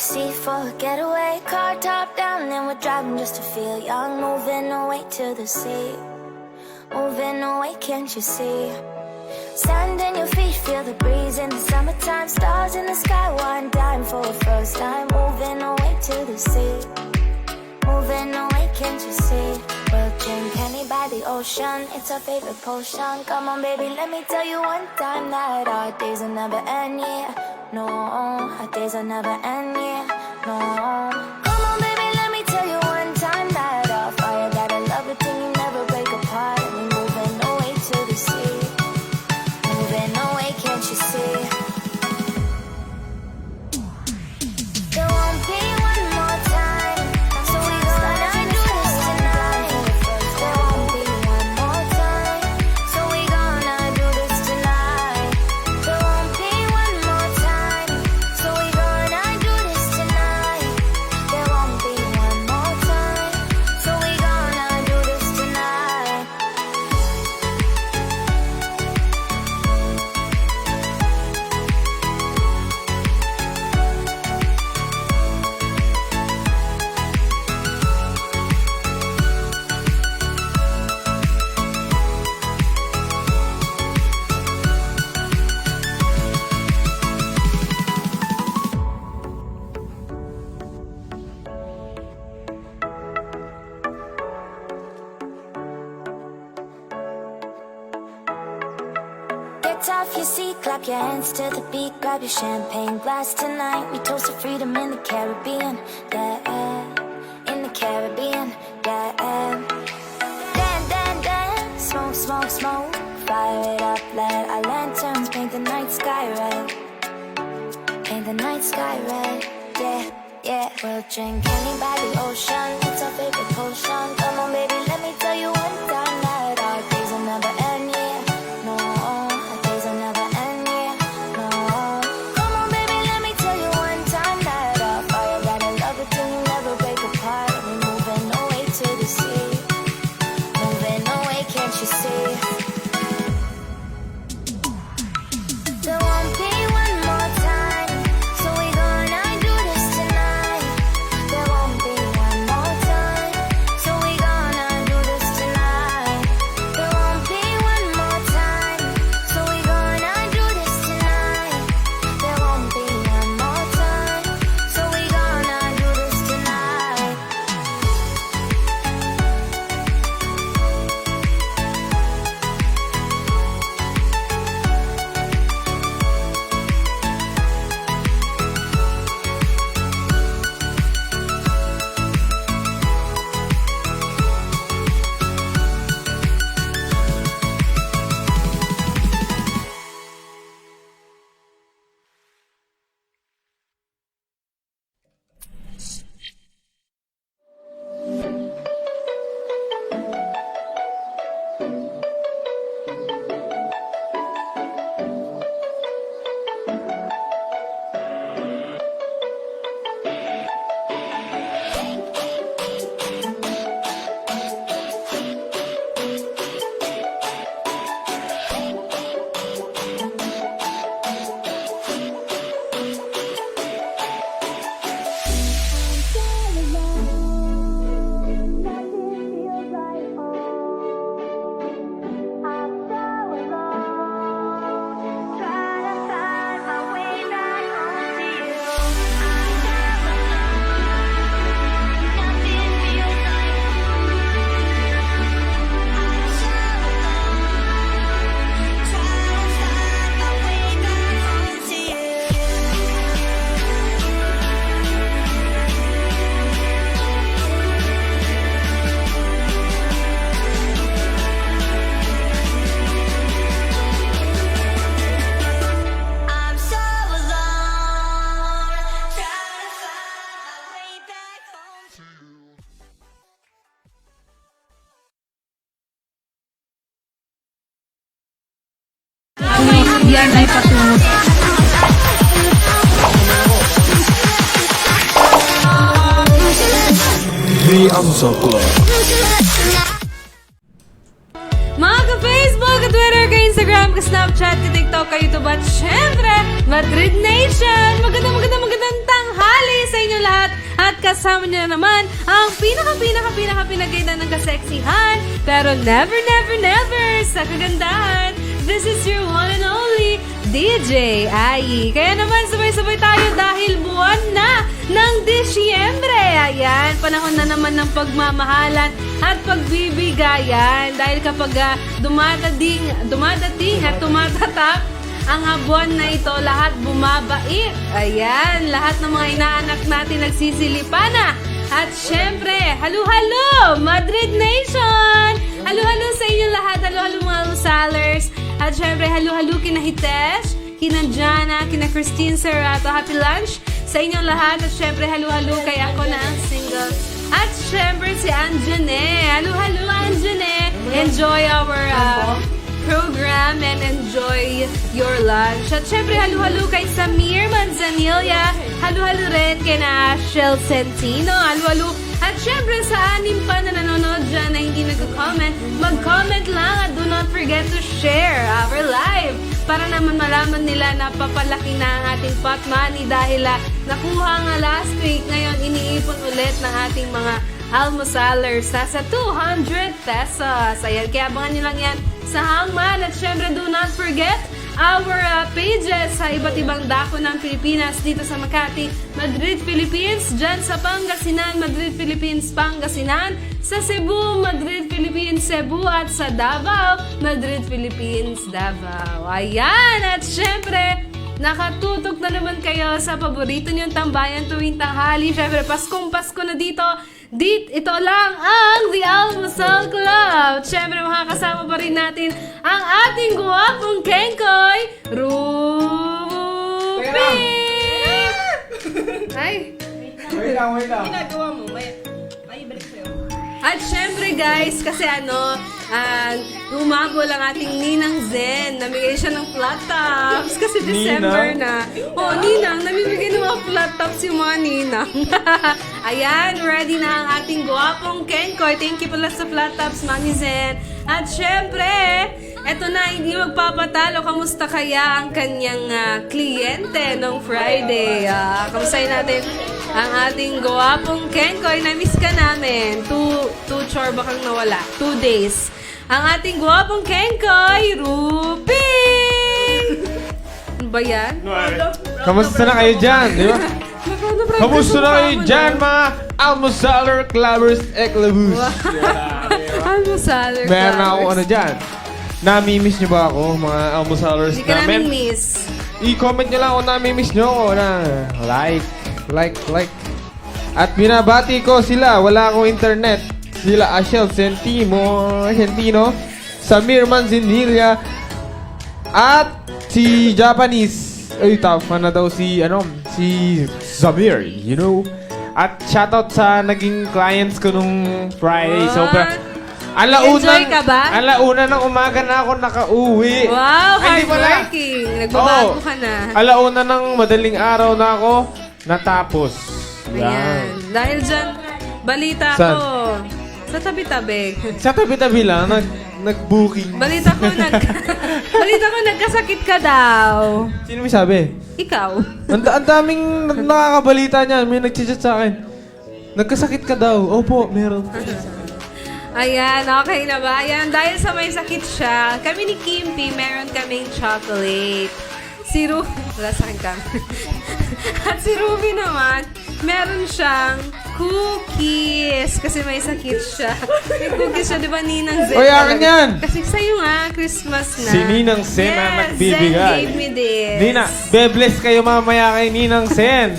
backseat for a getaway. Car top down and we're driving just to feel young. Moving away to the sea, moving away, can't you see? Sand in your feet, feel the breeze in the summertime. Stars in the sky, one dime for a first time. Moving away to the sea, moving away, can't you see? We'll drink honey by the ocean, it's our favorite potion. Come on baby, let me tell you one time that our days will never end, yeah. No, our days will never end, yeah. No. Come on baby, let me tell you one time that our fire got a love it till you never break apart. And we're moving away to the sea, moving away, can't you see? There won't be one more time, so we gonna do this tonight. There won't be one more time, so we gonna do this tonight. There won't be one more time, so we gonna do this tonight. There won't be one more time, so we gonna do this tonight. Get off your seat, clap your hands to the beat. Grab your champagne glass tonight. We toast to freedom in the Caribbean, yeah. In the Caribbean, yeah. Dance, dance, dance, smoke, smoke, smoke. Fire it up, let our lanterns paint the night sky red. Paint the night sky red, yeah, yeah. We'll drink honey by the ocean, it's our favorite potion. Come on baby, let me tell you one time that our days will never end, yeah. No, our days will never end, yeah. No. Come on baby, let me tell you one time that our fire got a love it till you never break apart. We're moving away to the sea, moving away, can't you see? There won't be one more time, so we gonna do this tonight. There won't be one more time, so we gonna do this tonight. There won't be one more time, so we gonna do this tonight. There won't be one more time, so we gonna do this tonight. Yan ay patungo. The Amsa Club. Mga ka-Facebook, ka-Twitter, ka-Instagram, ka-Snapchat, ka-TikTok, ka-YouTube at syempre, Madrid Nation! Magandang tanghali sa inyo lahat at kasama niyo na naman ang pinaganda ng kaseksihan pero never sa kagandahan. This is your one and only DJ Ai. Kaya naman sabay-sabay tayo dahil buwan na ng Disyembre. Ayan, panahon na naman ng pagmamahalan at pagbibigayan. Dahil kapag dumadating at tumatatak ang buwan na ito, lahat bumabait. Ayan, lahat ng mga inaanak natin nagsisilipa na. At syempre, halo-halo, Madrid Nation! Halo-halo sa inyo lahat, halo-halo mga Lusalers. At syempre, halo-halo kina Hitesh, kina Jana, kina Christine Serrato. Happy lunch sa inyong lahat. At syempre, halo-halo kay ako na ang single. At syempre, si Anjane. Halo-halo, Anjane. Enjoy our program and enjoy your lunch. At syempre, halo-halo kay Samir Manzanilla. Halo-halo rin kay na Shell Centino. Halo-halo. At syempre, sa anim pa na nanonood dyan na hindi nag-comment, mag-comment lang at do not forget to share our live para naman malaman nila na papalaki na ang ating pot money dahil nakuha nga last week. Ngayon, iniipon ulit ng ating mga almosalers sa 200 pesos. Ayan, kaya abangan nyo lang yan sa Hangman. At syempre, do not forget our pages sa iba't ibang dako ng Pilipinas dito sa Makati, Madrid, Philippines, dyan sa Pangasinan, Madrid, Philippines, Pangasinan, sa Cebu, Madrid, Philippines, Cebu, at sa Davao, Madrid, Philippines, Davao. Ayan! At syempre, nakatutok na naman kayo sa paborito niyong tambayan tuwing tanghali. Syempre, Paskong-Pasko na dito. Ito lang ang The Almusal Club. Siyempre, makakasama pa rin natin ang ating guwapong Kengkoy, Ruby! Ay! Wait lang. Ginagawa mo, may ibalik sa'yo. At syempre guys, kasi umabol ang ating Ninang Zen. Namigay siya ng flat tops kasi December na. Oh, Ninang, namimigay ng mga flat tops yung mga Ninang. Ayan, ready na ang ating guwapong Kenkoy. Thank you pala sa flat tops, Mami Zen. At syempre, eto na, hindi magpapatalo. Kamusta kaya ang kanyang kliyente nung Friday? Kamustahin natin ang ating guwapong Kenkoy. Na-miss ka namin. Two chore ba kang nawala? 2 days. Ang ating guwapong Kenkoy, Ruby! Ano ba yan? Kamusta na kayo dyan? Di ba? Kamusta na kayo dyan, mga almosaler clubbers eklabus? Almosaler Meron ako ano dyan. Nami-miss nyo ba ako, mga almosalers Hindi ka namin namin? miss. I-comment nyo lang kung nami-miss nyo ako na like. At binabati ko sila, wala akong internet. Sila Ashel Centino, Samir Manzanilla, at si Japanese. Ay, top fan na daw si Samir, you know. At shoutout sa naging clients ko nung Friday. Enjoy ka ba? Alauna ng umaga na ako nakauwi. Wow, Ay, di pala. hardworking. Nagbabago ka na. Alauna ng madaling araw na ako natapos. Ayan. Dahil dyan, balita Saan? ko. Sa tabi-tabi. Sa tabi-tabi lang, nag-booking. Balita ko, nagkasakit ka daw. Sino may sabi? Ikaw. Ang daming nakakabalita niyan. May nag-chat sa akin. Nagkasakit ka daw. Opo, meron. Ayan, okay na ba? Ayan, dahil sa may sakit siya, kami ni Kimpi, meron kaming chocolate. Si Ruby, wala sa akin kami. At si Ruby naman, meron siyang cookies. Kasi may sakit siya. May cookies siya, di ba, Ninang Zen? Oy, akin yan! Kasi sa'yo nga, Christmas na. Si Ninang Sen ang nagbibigay. Zen gave me this. Nina, be-bless kayo mamaya kay Ninang Sen.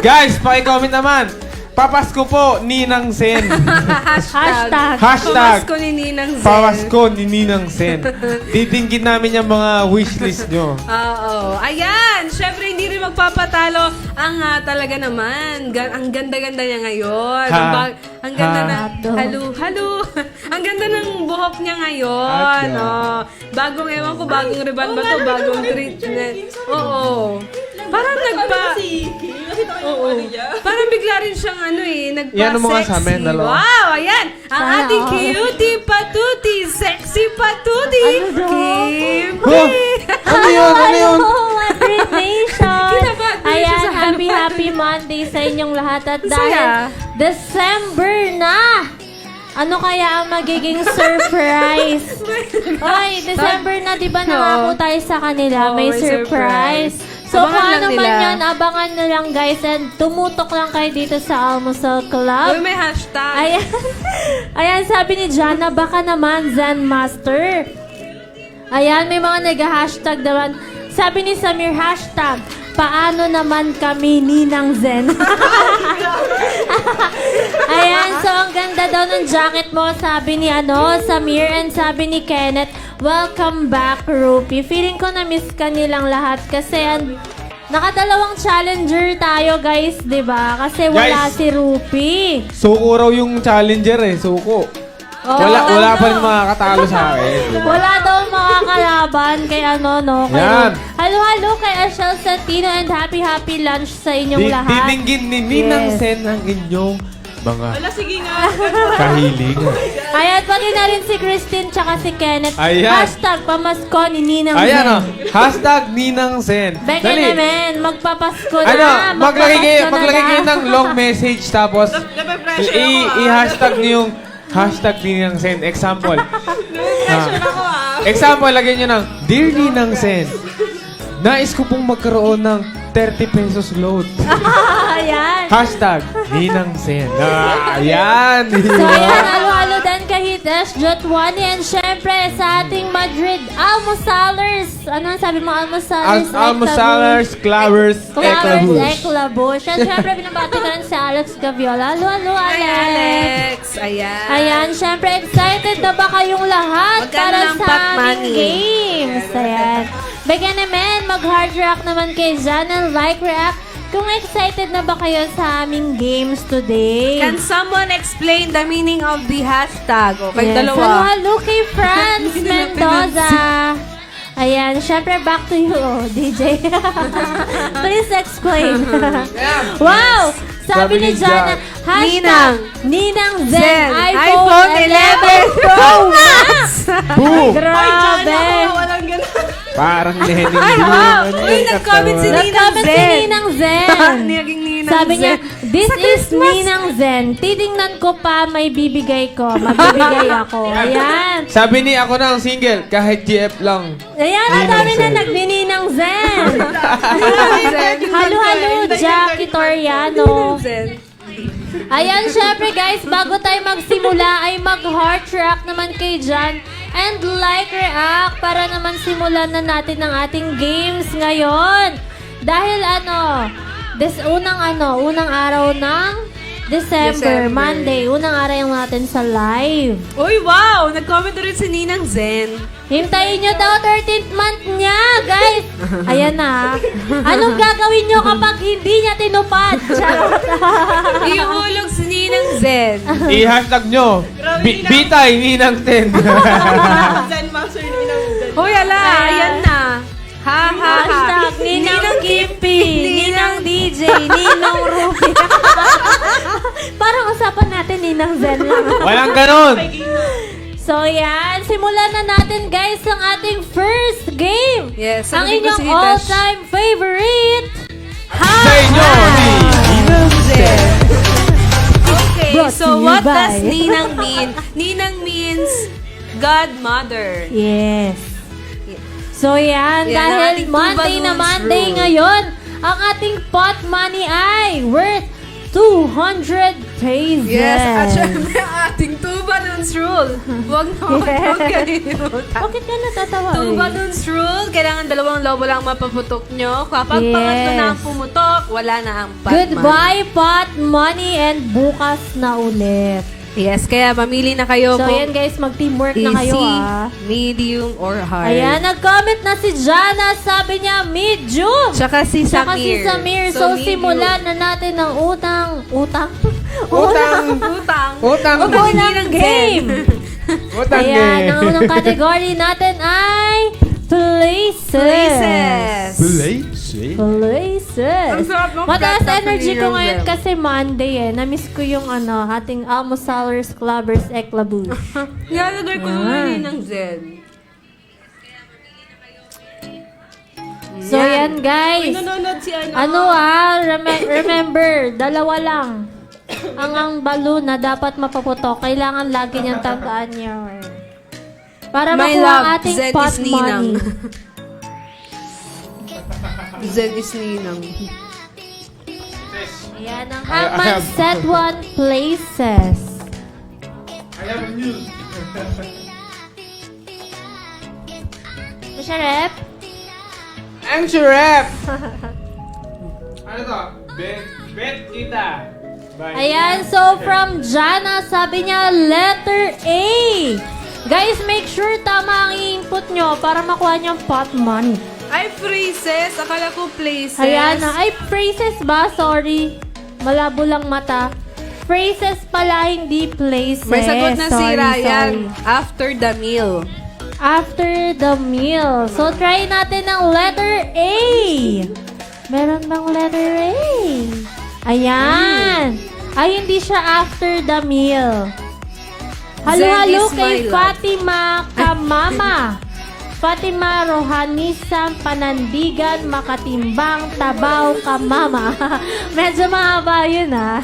Guys, paki-comment naman. Papasko po, Ninang Sen. Hashtag. Pamasko ni Ninang Zen. Papasko ni Ninang Sen. Didinggit namin yung mga wishlist nyo. Oo. Ayan! Siyempre, hindi rin magpapatalo ang talaga naman. Ang ganda-ganda niya ngayon. Ang ganda na. Halo. Ang ganda ng buhok niya ngayon. Oh. Bagong, ewan ko, bagong ribbon ba to? Bagong treatment. Oo. Parang Oo. Parang bigla rin siyang nagpa-sexy. Yan ang mga sa amin, dalawa. Wow, ayan. Ang ating cutie patuti, sexy patuti. Kimpi. Ano yun? Hello, Madrid Nation! Kinabahan din siya Ayan, sa happy Monday birthday sa inyong lahat at Saya. dahil December na! Ano kaya ang magiging surprise? Oy, December na, di ba nangako tayo sa kanila? Oo, May may surprise. So, Abangan kung lang ano man nila. yan, abangan nyo lang guys. And tumutok lang kayo dito sa Almusal Club. Uy, may hashtag. Ayan, ayan sabi ni Jana, baka naman Zen Master. Ayan, may mga nag-hashtag naman. Sabi ni Samir, hashtag, paano naman kami Ninang Zen? Ayan, so ang ganda daw ng jacket mo, sabi ni Samir, and sabi ni Kenneth, welcome back, Rupi. Feeling ko na-miss ka nilang lahat kasi nakadalawang challenger tayo, guys, di ba? Kasi wala Guys. si Rupi. Suko raw yung challenger eh. Suko. Oh, Wala pa rin makakatalo sa akin. Wala daw mga kalaban kay kay Yan. Halo kay Ashel Santino and happy lunch sa inyong lahat. Titinggin ni Ninang Yes. Sen ang inyong mga Wala, sige nga. kahiling. Ayan, pati na rin si Christine tsaka si Kenneth. Ayan. Hashtag pamasko ni Ninang Ayan Zen. o. Hashtag Ninang Sen. Beke naman, magpapasko na. Ano, maglagay magpapasko kayo na. ng long message tapos Nape-pressure ako i-hashtag niyo yung hashtag Ninang Sen. Example. Nape-pressure ako Example, lagyan nyo ng Dear Ninang Sen, nais ko pong magkaroon ng 30 pesos load. Ayan. Hashtag Ninang Sen. Ayan. So ayan, halo-halo din kay Hitesh Jotwani and syempre sa ating Madrid Almosalers. Ano ang sabi mo? Almosalers? Almosalers, clavers, Flowers, eklabush. Eklabush. And syempre, binabati ko rin si Alex Gaviola. Halo, Hi, Alex. Alex. Ayan. Ayan, syempre, excited na ba kayong lahat Magkano para lang sa pot aming money? games? Ayan. Bigyan naman, mag-hard rock naman kay Jana, like react. Kung excited na ba kayo sa aming games today? Can someone explain the meaning of the hashtag? O, kayo Yes. dalawa. Halo kay Franz Mendoza. Ayan, syempre back to you, DJ. Please explain. Wow! Sabi ni Jana, hashtag Ninang Zen, Zen, iPhone 11 Pro Max! Boom! Grabe! Walang ganun. Parang Lenin. Ay, wow! Uy, nag-comment si Ninang Nag-comment si Zen. Ninang Zen. Naging Ninang Sabi niya, Zen. this is Ninang Zen. Titingnan ko pa, may bibigay ko. Magbibigay ako. Ayan. Sabi ni ako na ang single, kahit GF lang. Ayan, ang Ninang dami na Zen. nagnininang Zen. Halo-halo, Jackie Toriano. Ayan, syempre guys, bago tayo magsimula ay mag-heart react naman kay Jan and like react para naman simulan na natin ang ating games ngayon. Dahil unang araw ng December, Monday, unang araw natin sa live. Uy, wow! Nag-comment rin si Ninang Zen. Hintayin nyo daw 13th month niya, guys. Ayan na. Anong gagawin nyo kapag hindi niya tinupad? Charot. Iuulog si Ninang Zen. I-hashtag nyo, Bitay Ninang Sen. Zen Master Ninang Zen. Uy, ala! Ayan na. Ha, ha, ha. Hashtag Ninang Kimpi, Ninang DJ, Ninong Ruby. Parang usapan natin Ninang Zen lang. Walang ganon. So yan, simulan na natin guys ang ating first game. Yes, Ang sabi ko inyong si Hitesh. all-time favorite. Sa inyo, ni Ninang Sen. Okay, Brought so to you what by- does Ninang mean? Ninang means godmother. Yes. So yan, Yan, ang dahil ating Monday two na balloons Monday rule. ngayon, ang ating pot money ay worth 200 pesos. Yes, at syempre ang ating two balloons rule. Huwag naman huwag kalilimutan. Bakit ka natatawa? Two eh? balloons rule, kailangan dalawang lobo lang mapaputok nyo. Kapag Yes. pangatlo na ang pumutok, wala na ang patman. Goodbye pot money and bukas na ulit. Yes, kaya mamili na kayo So kung yan guys, mag-teamwork na kayo easy, ah. medium, or hard. Ayan, nag-comment na si Jana, sabi niya medium. Tsaka si Tsaka Samir. si Samir. So, medium. simulan na natin ang utang. Utang. Utang. Utang. Unang game. Utang Ayan, ang game. unang category natin ay places. Places. Places. Places. Ang sarap ng Mataas plata, energy ko Freedom ngayon Bell. kasi Monday eh. Namiss ko yung ating Almosalers, Clubbers, Eklabush. Nilalagay ko naman yun ng Zen. So yan Ayan, guys. Nanonood si Remember, dalawa lang. Ang balloon na dapat mapaputok, kailangan lagi niyang tandaan yun. Para My makuha love, ang ating Zed pot is Ninang. money. Zed is Ninang. Ayan, ang Hangman Set 1 places. I have news. Siya, Rep? Ang surep! Ano to? Bet kita. Bye. Ayan, so from Jana, sabi niya, letter A. Guys, make sure tama ang i-input nyo para makuha niyo ang pot money. Ay, phrases. Akala ko places. Ayan na. Ay, phrases ba? Sorry. Malabo lang mata. Phrases pala, hindi places. May sagot na si Sorry, Ryan. sorry. After the meal. After the meal. So, try natin ang letter A. Meron bang letter A? Ayan. Ay, hindi siya after the meal. Halo-halo Zen is kay my love. Fatima Kamama. Fatima Rohanisan Panandigan Makatimbang Tabaw Kamama. Medyo mahaba yun, ha?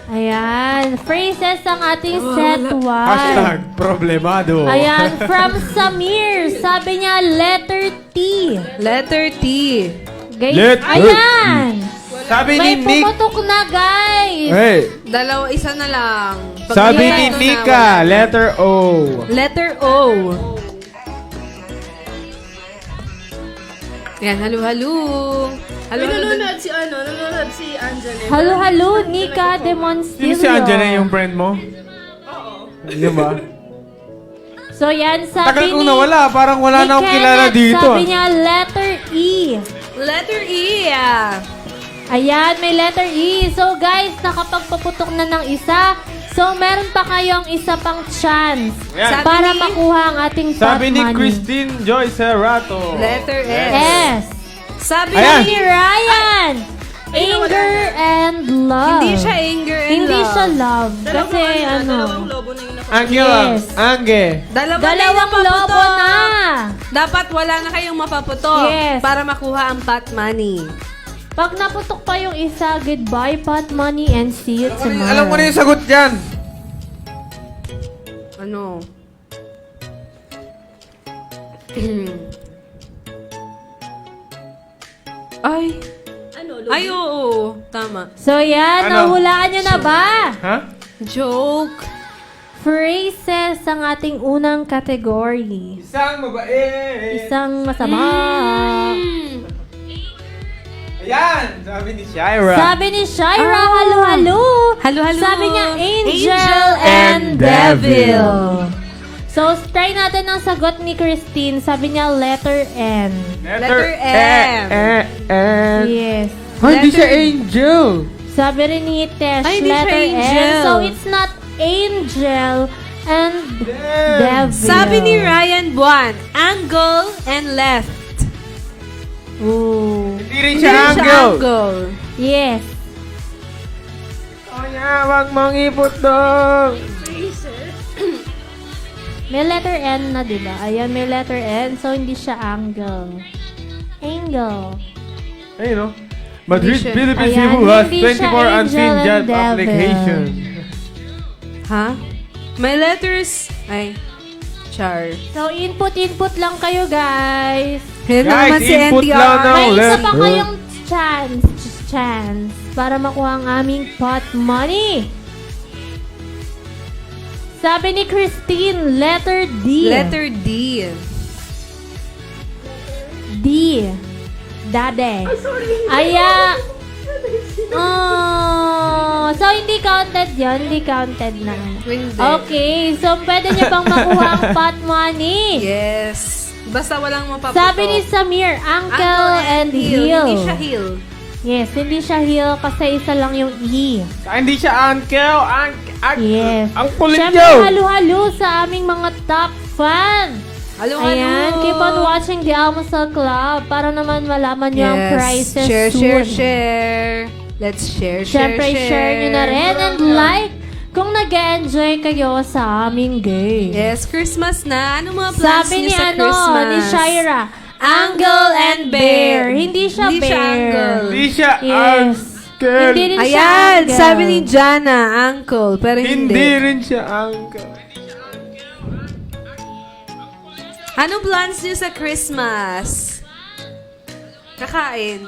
Ayan. Phrases ang ating set 1. Hashtag problemado. Ayan, from Samir. Sabi niya, letter T. Letter T. Guys, Letter ayan. Sabi May ni Nick. pumutok na, guys. Hey, Dalawa, isa na lang. Pag sabi wala ni na, Nika, wala. letter O. Letter O. Yan, halo-halo. Halo-halo. Nanonood si Angela. Halo-halo, Nika Sino Demonstrillo. si Angela yung friend mo? Oo. Di ba? So yan, sabi Tagal ni... kong nawala. Parang wala na akong kilala Kenneth, dito. Sabi niya, letter E. Letter E. ah. Ayan, may letter E. So guys, nakapagpaputok na ng isa. So meron pa kayong isa pang chance Ayan. para Sabi ni- makuha ang ating pot Sabi ni money. Christine Joy Serrato. Letter S. S. Sabi Ayan. Sabi ni Ryan, anger and love. Hindi siya anger and Hindi love. siya love. Kasi ano, Dalawang lobo na yung Angge lang. Yes. Angge. dalawang lobo na. Dapat wala na kayong mapaputok Yes. para makuha ang pot money. Pag naputok pa yung isa, goodbye pot money and see you tomorrow. Alam ko na yung sagot dyan. Ano? Ay. Ano, Ay, oo. Tama. So yan, Ano? nahulaan nyo na ba? Ha? Joke. Phrases ang ating unang category. Isang mabait. Isang masama. Ayan. Sabi ni Shira. Sabi ni Shira, Oh. halo-halo. Halo-halo. Sabi niya, angel, Angel and and devil. devil. So, try natin ang sagot ni Christine. Sabi niya, letter N. Letter M. N. Yes. Hindi siya Letter- angel. Sabi rin ni Tesh, Ay, hindi siya letter angel. N. So, it's not angel and devil. Sabi ni Ryan Buwan, angle and left. Ooh. Hindi rin Hindi siya rin siya angel. angle. Yes. Kaya wag mong iputong. May letter N na, di ba? Ayan, may letter N. So, hindi siya angle. Angle. Ayun no. Madrid, Hindi siya- Philippines, Ayan, Cebu has hindi 24 siya unseen angel jet and devil. application. Ha? May letters. Ay. Char. So, input lang kayo, guys. Yan Guys, naman si input NTR. lang ng May isa left. pa kayong chance para makuha ang aming pot money. Sabi ni Christine, letter D. Letter D. D. Dade. Aya. Oh, so hindi counted yun? Hindi counted na. Hindi. Okay, so pwede niyo bang makuha ang pot money? Yes. Basta walang mapaputok. Sabi ni Samir, ankle and heel. Hindi siya heel. Yes, hindi siya heel kasi isa lang yung E. Hindi siya uncle. Yes. Ang kulit Siyempre, nyo. halo-halo sa aming mga top fan. Halo, Ayan, keep on watching the Almusal Club para naman malaman nyo ang prizes Share, soon. share. Let's share, Siyempre, share nyo na rin and like kung nag-enjoy kayo sa aming game. Yes, Christmas na. Ano mga plans Sabi niyo ni sa ano, Christmas? ni Shira, Angle and Bear. Hindi siya Hindi bear. siya angle. Hindi siya Yes. uncle. Hindi rin siya Ayan, angle. sabi ni Jana, uncle, pero Hindi hindi. rin siya uncle. Anong plans niyo sa Christmas? Kakain.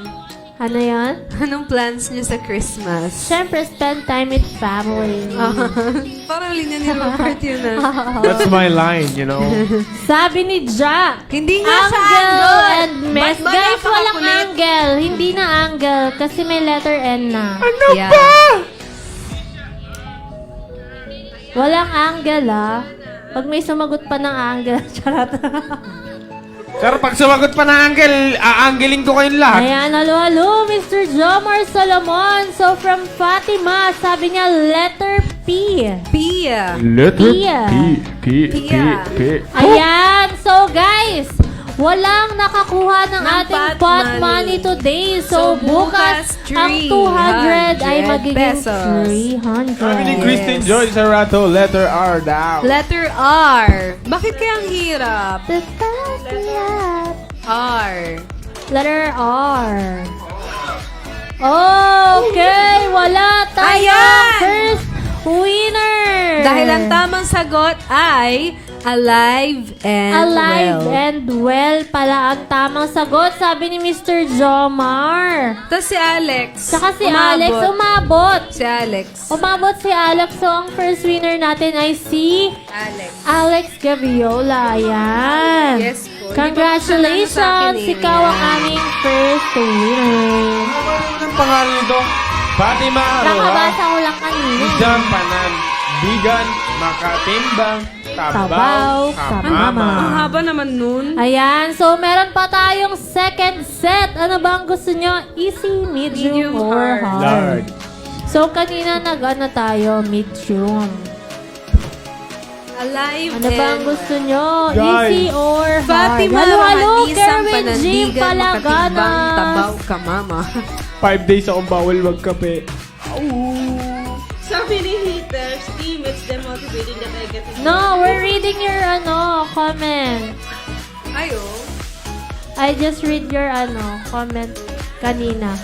Ano yan? Anong plans niyo sa Christmas? Siyempre, spend time with family. Parang linya ni Robert yun ah. That's my line, you know. Sabi ni Jack, Hindi nga siya angle angle. and mess. Ba't ba Guys, walang napakakulit? angle. Hindi na angle kasi may letter N na. Ano Yeah. ba? Walang angle, ah. Pag may sumagot pa ng angle, charot. Sir, pag sumagot pa na uncle, aanggeling ko kayong lahat. Ayan, halo, Mr. Jomar Solomon. So, from Fatima, sabi niya, letter P. Pia. Letter Pia. Pia. Ayan, so guys, walang nakakuha ng Ng ating pot pot money. money today. So, So, bukas, ang 200 ay 300 magiging pesos. 300. Sabi ni Christine Joy Sarato, letter R daw. Letter R. Bakit kaya ang hirap? R. Letter R. Okay, wala tayong Ayan! first winner. Dahil ang tamang sagot ay alive and Alive well. and well pala ang tamang sagot, sabi ni Mr. Jomar. Tapos si Alex. Saka si Alex, umabot. Si Alex. Umabot si Alex. So, ang first winner natin ay si Alex. Alex Gaviola. Ayan. Yes po. Congratulations! Hindi pa siya nasa akin eh. Ikaw ang aming first winner. Anong pangalan nito? Fatima Aroa. Nakabasa ko lang kanina. Isang panan. Bigan, makatimbang, tabaw, Tabaw, kamama. Ang haba naman nun. Ayan, so meron pa tayong second set. Ano ba ang gusto nyo? Easy, medium, Medium, or hard. hard? Lord. So kanina nag-ano tayo, medium. Alive Ano ba ang gusto nyo? Guys. Easy or hard? Fatima Halo, Roman, isang Kerwin G. panandigan, makatimbang, tabaw Palaganas. ka, mama. 5 days akong bawal magkape. Sabi ni haters, team, it's demotivating that I get to No, we're reading your comment. Ayo. I just read your comment kanina.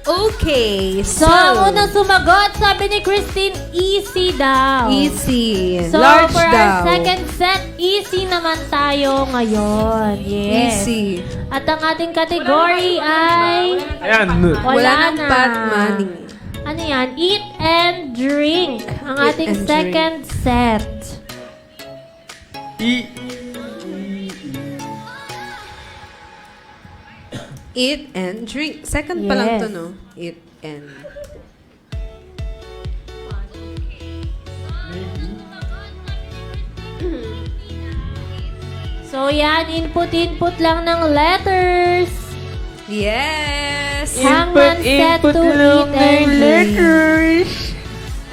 Okay, So, ang unang sumagot, sabi ni Christine, easy daw. easy. So, Large for daw. our second set, easy naman tayo ngayon. Yes. Easy. At ang ating category ay... Ayan. Wala nang na. pot money. Ano yan? Eat and drink. Ang Eat ating and second set. Eat and drink. Second pa lang Yes. to, no? Eat and... So, yan. Input lang ng letters. Yes! Hangman set to eat and drink.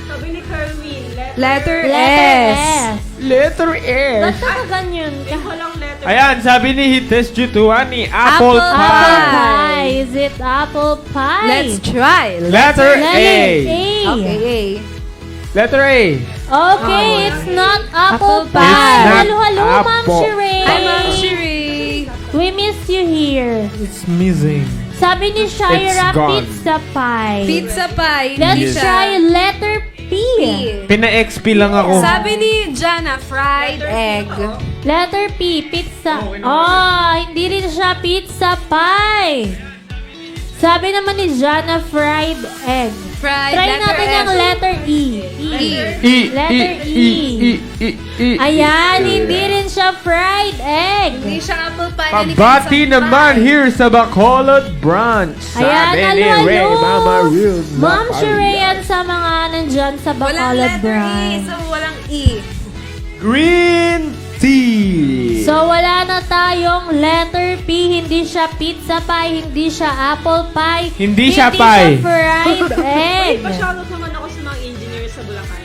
Sabi ni Kerwin, Letter Letter S. S. Letter S. Ba't nakaganyan ka? walang letter. Ayan, sabi ni Hites Jutuani, apple Apple pie. Apple pie. Is it apple pie? Let's try. Letter A. Okay, A. Letter A. Okay, it's not apple Apple pie. pie. Halo, Ma'am Apple. Sheree. Hi, Ma'am Shiri. We miss you here. It's missing. Sabi ni Shaira, It's gone. pizza pie. Pizza pie. Let's Hindi siya. try letter P. Pina-XP lang ako. Sabi ni Jana, fried egg. Letter P, pizza. Oh, hindi rin siya pizza pie. Sabi naman ni Jana, fried egg. Fried Try letter natin S. ang letter E. Letter E. Ayan, hindi rin siya fried egg. Hindi siya apple pie. Pabati naman here sa Bacolod branch. Ayan, Sabi ni halo, Ray, halo. Mama Real. Ma'am Shirayan sa mga nandyan sa Walang Bacolod letter E, branch. so walang E. Green tea. So, wala na tayong letter P. Hindi siya pizza pie. Hindi siya apple pie. Hindi siya pie. Hindi siya fried egg. Pa-shoutout naman ako sa mga engineers sa Bulacan.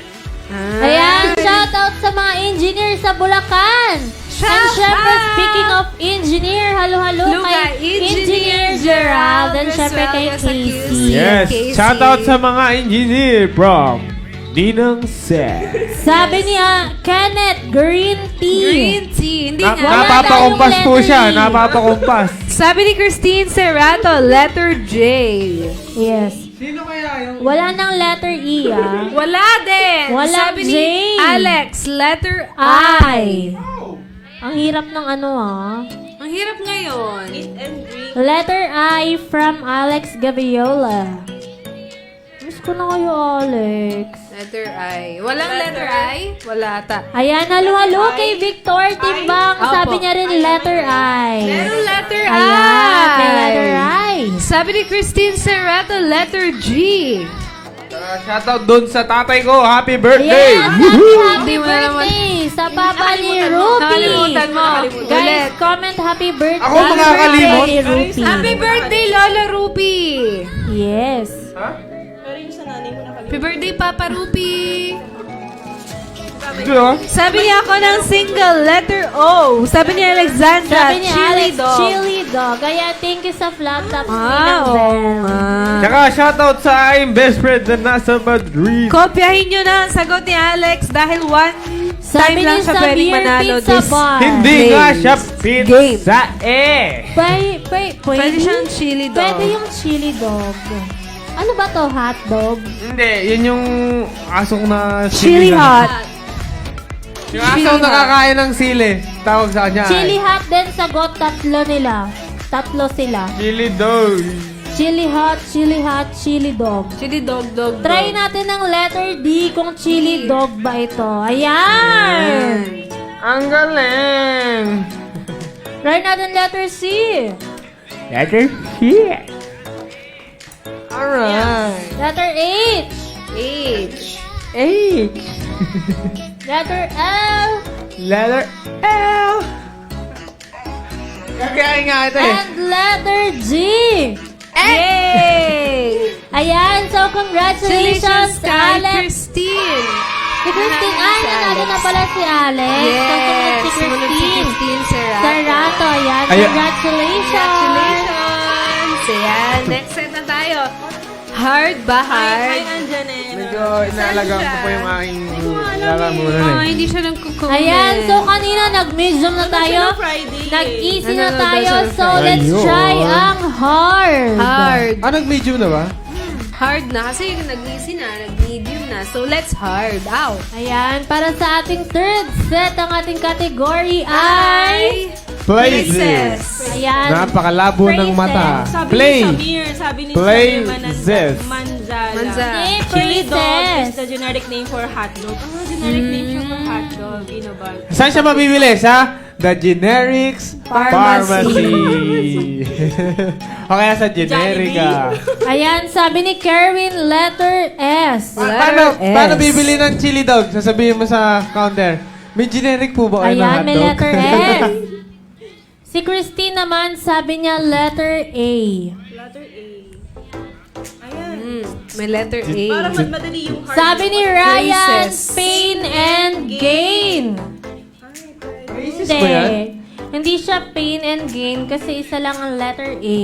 Ayan, shoutout sa mga engineer sa Bulacan. And syempre, speaking of engineer, halo-halo Luga, kay Engineer Engineer Gerald, Gerald and as syempre well kay as sa Casey. Yes, Casey. shout out sa mga engineer from Ninang Set. Sabi niya, Kenneth, green tea. Green tea. Hindi Hindi nga. Napapakumpas po letter siya. E. Napapakumpas. Sabi ni Christine Serrato, letter J. Yes. Sino kaya yung... Wala nang letter E, ah. Wala din. Walang Sabi ni J. Alex, letter I. Ang hirap ng ano, ah. Ang hirap ngayon. Eat and drink. Letter I from Alex Gaviola. Miss ko na kayo, Alex. Letter I. Walang letter I? Wala ata. Ayan, halo-halo kay Victor Timbang. Opo. Sabi niya rin letter I. Meron letter I. Ayan, may letter I. Sabi ni Christine Serrato, letter G. Shoutout doon sa tatay ko. Happy birthday! Yes, Hindi happy mo na naman- birthday sa papa ni Ruby. Nakalimutan mo. Guys, Ulit. comment happy birthday. Ako makakalimot? Ni Ruby. Happy birthday, Lola Ruby. Yes. Pero yung sa nanay mo nakalimutan. Happy birthday, Papa Ruby. Diba? Sabi niya ako ng single, letter O. Sabi ni Alexandra, Sabi ni chili Alex, dog. chili dog. Kaya thank you sa flat top Ah, oo nga. Tsaka shoutout sa aking best friend na nasa Madrid. Kopyahin nyo na ang sagot ni Alex dahil one time Sabi lang ni siya pwedeng Samir manalo Pizza this. Bar. Hindi Game. nga siya pizza Pwede siyang chili dog. Pwede yung chili dog. Ano ba to? Hot dog? Hindi, yun yung asong na Chili lang. hot. Yung asong nakakain ng sili. Tawag sa kanya. Chili hot din sagot. Tatlo nila. Tatlo sila. Chili dog. Chili hot, chili dog. Chili dog, dog, Try natin ng letter D kung chili dog ba ito. Ayan! Ang galing. Try natin letter C. Letter C. Alright. Letter H. H. H. Letter L. Letter L. Kakain nga ito eh. And letter G. Yay! Ayan, so congratulations, Congratulations kay Alex. Christine. Si Christine, nanalo na pala si Alex. Yes, So, sumunod si Christine Serrato. Sarato, ayan. Ayan. Congratulations. Congratulations! Ayan, next set na tayo. Hard ba Hi, hard? Anjanelle. Medyo inaalagaan ko po yung aking lalamunan Oh, eh. hindi siya nagkukumin. Ayan, so kanina nag-medium na tayo. Friday. Nag-easy na Ano tayo. daw sa So, let's Ayun. try ang hard. Hard. Ah, nag-medium na ba? Hard na kasi nag-easy na, nag-medium na. So, let's hard. Ow. Ayan, para sa ating third set, ang ating category ay... Places. Ayan. Napakalabo ng mata. Sabi Play. ni Samir, sabi ni Places. Samir Manzala. Manzala. Hindi, Chili dog phrases. is the generic name for hot dog. Generic name siya for hot dog. Inobal. Saan siya mabibili? Sa The Generics Pharmacy. o kaya sa Generica. Ayan, sabi ni Kerwin, letter S. Paano bibili ng chili dog? Sasabihin mo sa counter. May generic po ba kayo na Ayan, hotdog? may letter S. Si Christine naman, sabi niya letter A. Letter A. Ayan. May letter A. Para madali yung hard. Sabi ni Ryan, Phrases. pain and gain. Racist ba yan? Hindi siya pain and gain kasi isa lang ang letter A.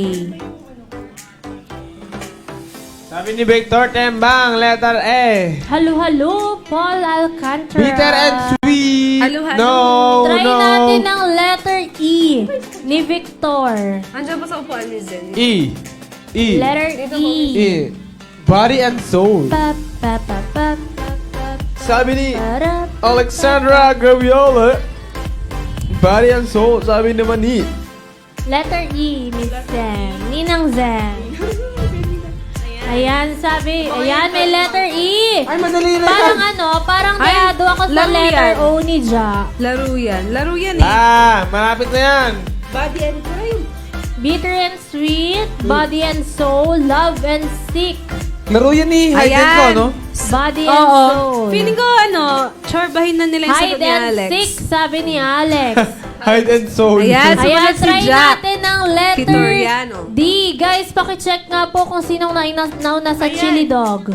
Sabi ni Victor Tembang, letter A. Halo-halo, Paul Alcantara. Bitter and sweet. Halo-halo. No, Try no. natin ang letter E ni Victor. Andiyan ba sa upuan ni Zen? E. E. Letter E. E. Body and soul. Pa, pa, pa, pa, pa, pa, Sabi ni para, Alexandra Graviola, body and soul. Sabi naman ni letter E, Miss Zen. Ninang Zen. Ayan, sabi. Ayan, may letter E. Ay, madali na Parang ano, parang Ay, dado ako sa laro letter yan. O ni Ja. Laro yan. Laro yan eh. Ah, malapit na yan. Body and crime. Bitter and sweet, body and soul, love and sick. Laro yan ni hide and Ayan. ko, no? Body and Oo. soul. Feeling ko chorbahin na nila yung sagot Hide ni and Alex. sick, sabi ni Alex. Hide and soul. Ayan. Ayan, Sumunod si try Jack. natin ng letter Kitoriano. D. Guys, pakicheck nga po kung sinong nauna sa chili dog.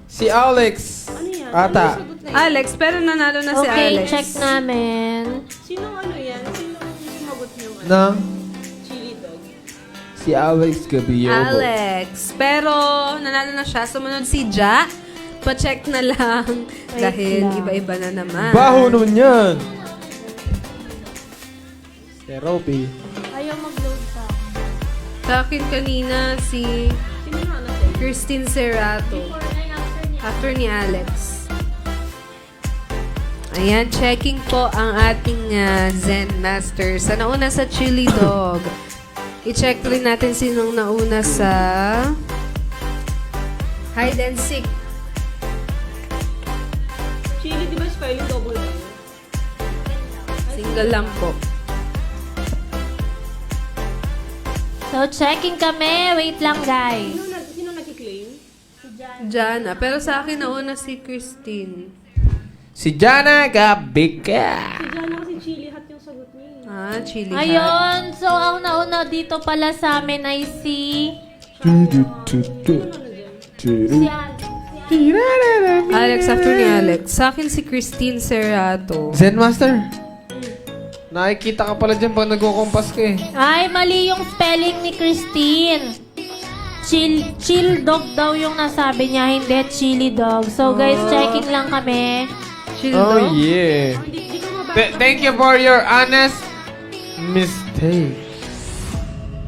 Si Alex. Ata. Alex, pero nanalo na si Okay, Alex. check namin. Sino ano yan? Sino sumagot niyo? Na? Chili dog. Si Alex Gabiobo. Alex. Pero nanalo na siya. Sumunod si Ja. Pa-check na lang. Wait Dahil lang. iba-iba na naman. Baho nun yan. Kay Robby. Ayaw mag-load sa Sa akin kanina si Christine Serrato. After ni Alex. Ayan, checking po ang ating Zen Master. Sa nauna sa Chili Dog. I-check rin natin sinong nauna sa Hide and Seek. Chili, di ba spelling double lang? Single lang po. So, checking kami. Wait lang, guys. Sino nag-claim? Jana. Pero sa akin nauna si Christine. Si Jana Gabika. Si Jana kasi chili hat yung sagot niya. Ah, Chili Hat. Ayun. So, ang nauna dito pala sa amin ay si... Si Alex after ni Alex. Sa akin si Christine Serrato. Zen Master. Nakikita ka pala dyan pag nagkukumpas ka eh. Ay, mali yung spelling ni Christine. Chill dog daw yung nasabi niya, hindi chili dog. So, guys, checking lang kami. Chili Oh Dog. yeah. Thank you for your honest mistake.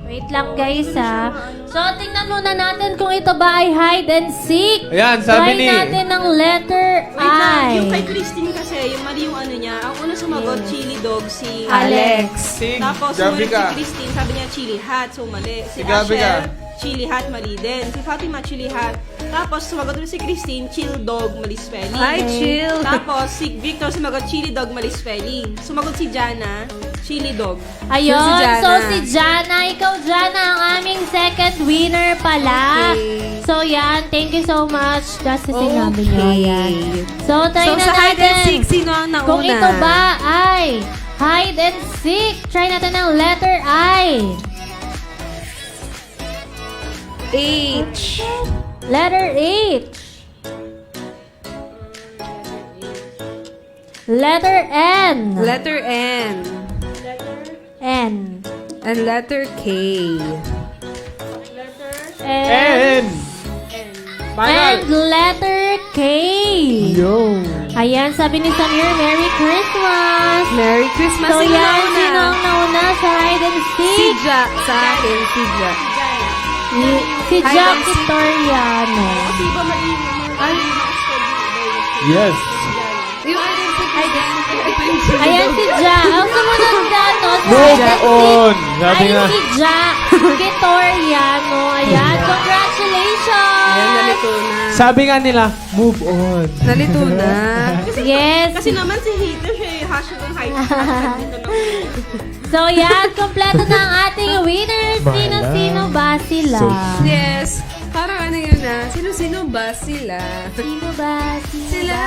Wait lang, guys, ha. So, tingnan muna natin kung ito ba ay hide and seek. Ayan, sabi Try ni... natin ng letter Wait lang, yung kay I. Christine kasi, yung mali yung ano niya. Ang una sumagot, chili dog, si Alex. Si Tapos, sumunod Gabika. si Christine, sabi niya chili hat, so mali. Si Gabika. Ashel, chili hat, mali din. Si Fatima, chili hat. Tapos, sumagot rin si Christine, chill dog, mali spelling. Ay, chill. Tapos, si Victor sumagot, chili dog, mali spelling. Sumagot si Jana, chili dog. Ayun, So, si Jana. so si Jana, ikaw Jana, ang aming second winner pala. Okay. So yan, thank you so much. Kasi sinabi niyo yan. So, try So, na sa natin. Hide and Seek, sino ang nauna? Kung ito ba ay hide and seek, try natin ng letter I. H. Letter H. Letter N. Letter N. N. And letter K. N. Final. And letter K. Yo. Ayan, sabi ni Samir, Merry Christmas. Merry Christmas. So Sino yan, nauna? sino ang nauna sa hide and Si seek? Ja. Sa akin, si Ja. Si Hide Jack and seek. Victoriano. Kasi iba mali yung Ay. Yes. Yung Ayan si Ja. Ang sumunod dyan, no? Sa Move hide and on. seek Sabi ay nga. si Jack Victoriano. Ayan, congratulations! Ayan, nalito na. Sabi nga nila, move on. Nalito na. Yes. Kasi naman si hater siya yung hashtag ng hype. Hashtag dito ng So yan, kompleto na ang ating winners. Sino-sino ba sila? Yes. Parang ano yun Sino-sino ba sila? Sino ba Sila.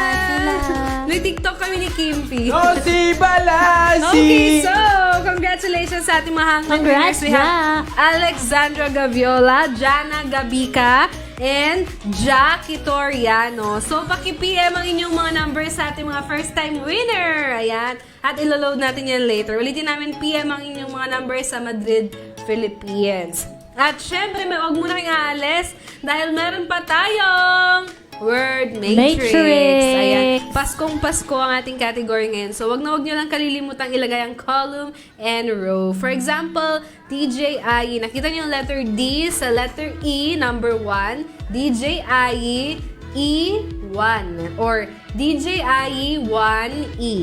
May TikTok kami ni Kimpi. No, si Balasi. Okay, so, congratulations sa ating mga hanggang Congrats, winners. We have Alexandra Gaviola, Jana Gabika, and Jackie Toriano. So, paki-PM ang inyong mga numbers sa ating mga first-time winner. Ayan. At ilo-load natin yan later. Ulitin namin PM ang inyong mga numbers sa Madrid, Philippines. At syempre, huwag muna kayong aalis dahil meron pa tayong Word Matrix. Ayan. Paskong Pasko ang ating category ngayon. So, wag nyo lang kalilimutang ilagay ang column and row. For example, DJI. Nakita nyo yung letter D sa letter E, number 1. DJI E1. Or DJI 1E.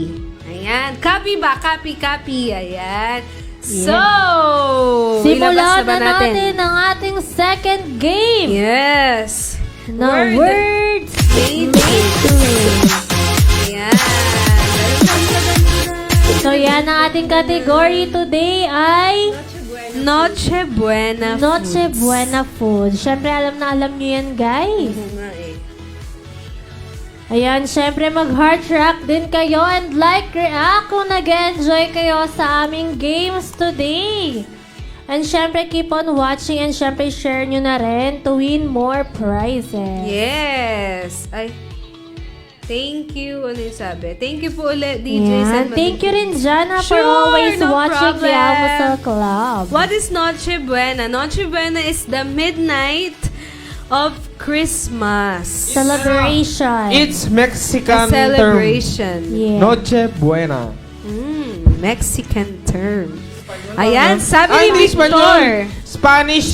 Ayan. Copy ba? Copy. Ayan. So, ilabas Simulan ba na natin ang ating second game Yes. na Words Matrix. Ayan. So yan ang ating category today ay Noche Buena Noche Foods. Buena Food. Siyempre alam na alam nyo yan, guys. Oo nga eh. Ayan, syempre mag-heart rock din kayo and like react kung nag-enjoy kayo sa aming games today. And syempre keep on watching and syempre share nyo na rin to win more prizes. Yes. Ay. Thank you. Ano yung sabi? Thank you po ulit, DJ Yan. San Thank you rin, Jana, for Sure, always no watching the problem. Almusal Club. What is Noche Buena? Noche Buena is the midnight of Christmas. Celebration. It's A Mexican celebration. Yeah. term. Noche Buena. Mexican term. Ayan, sabi ni English man Victor. yun. Spanish.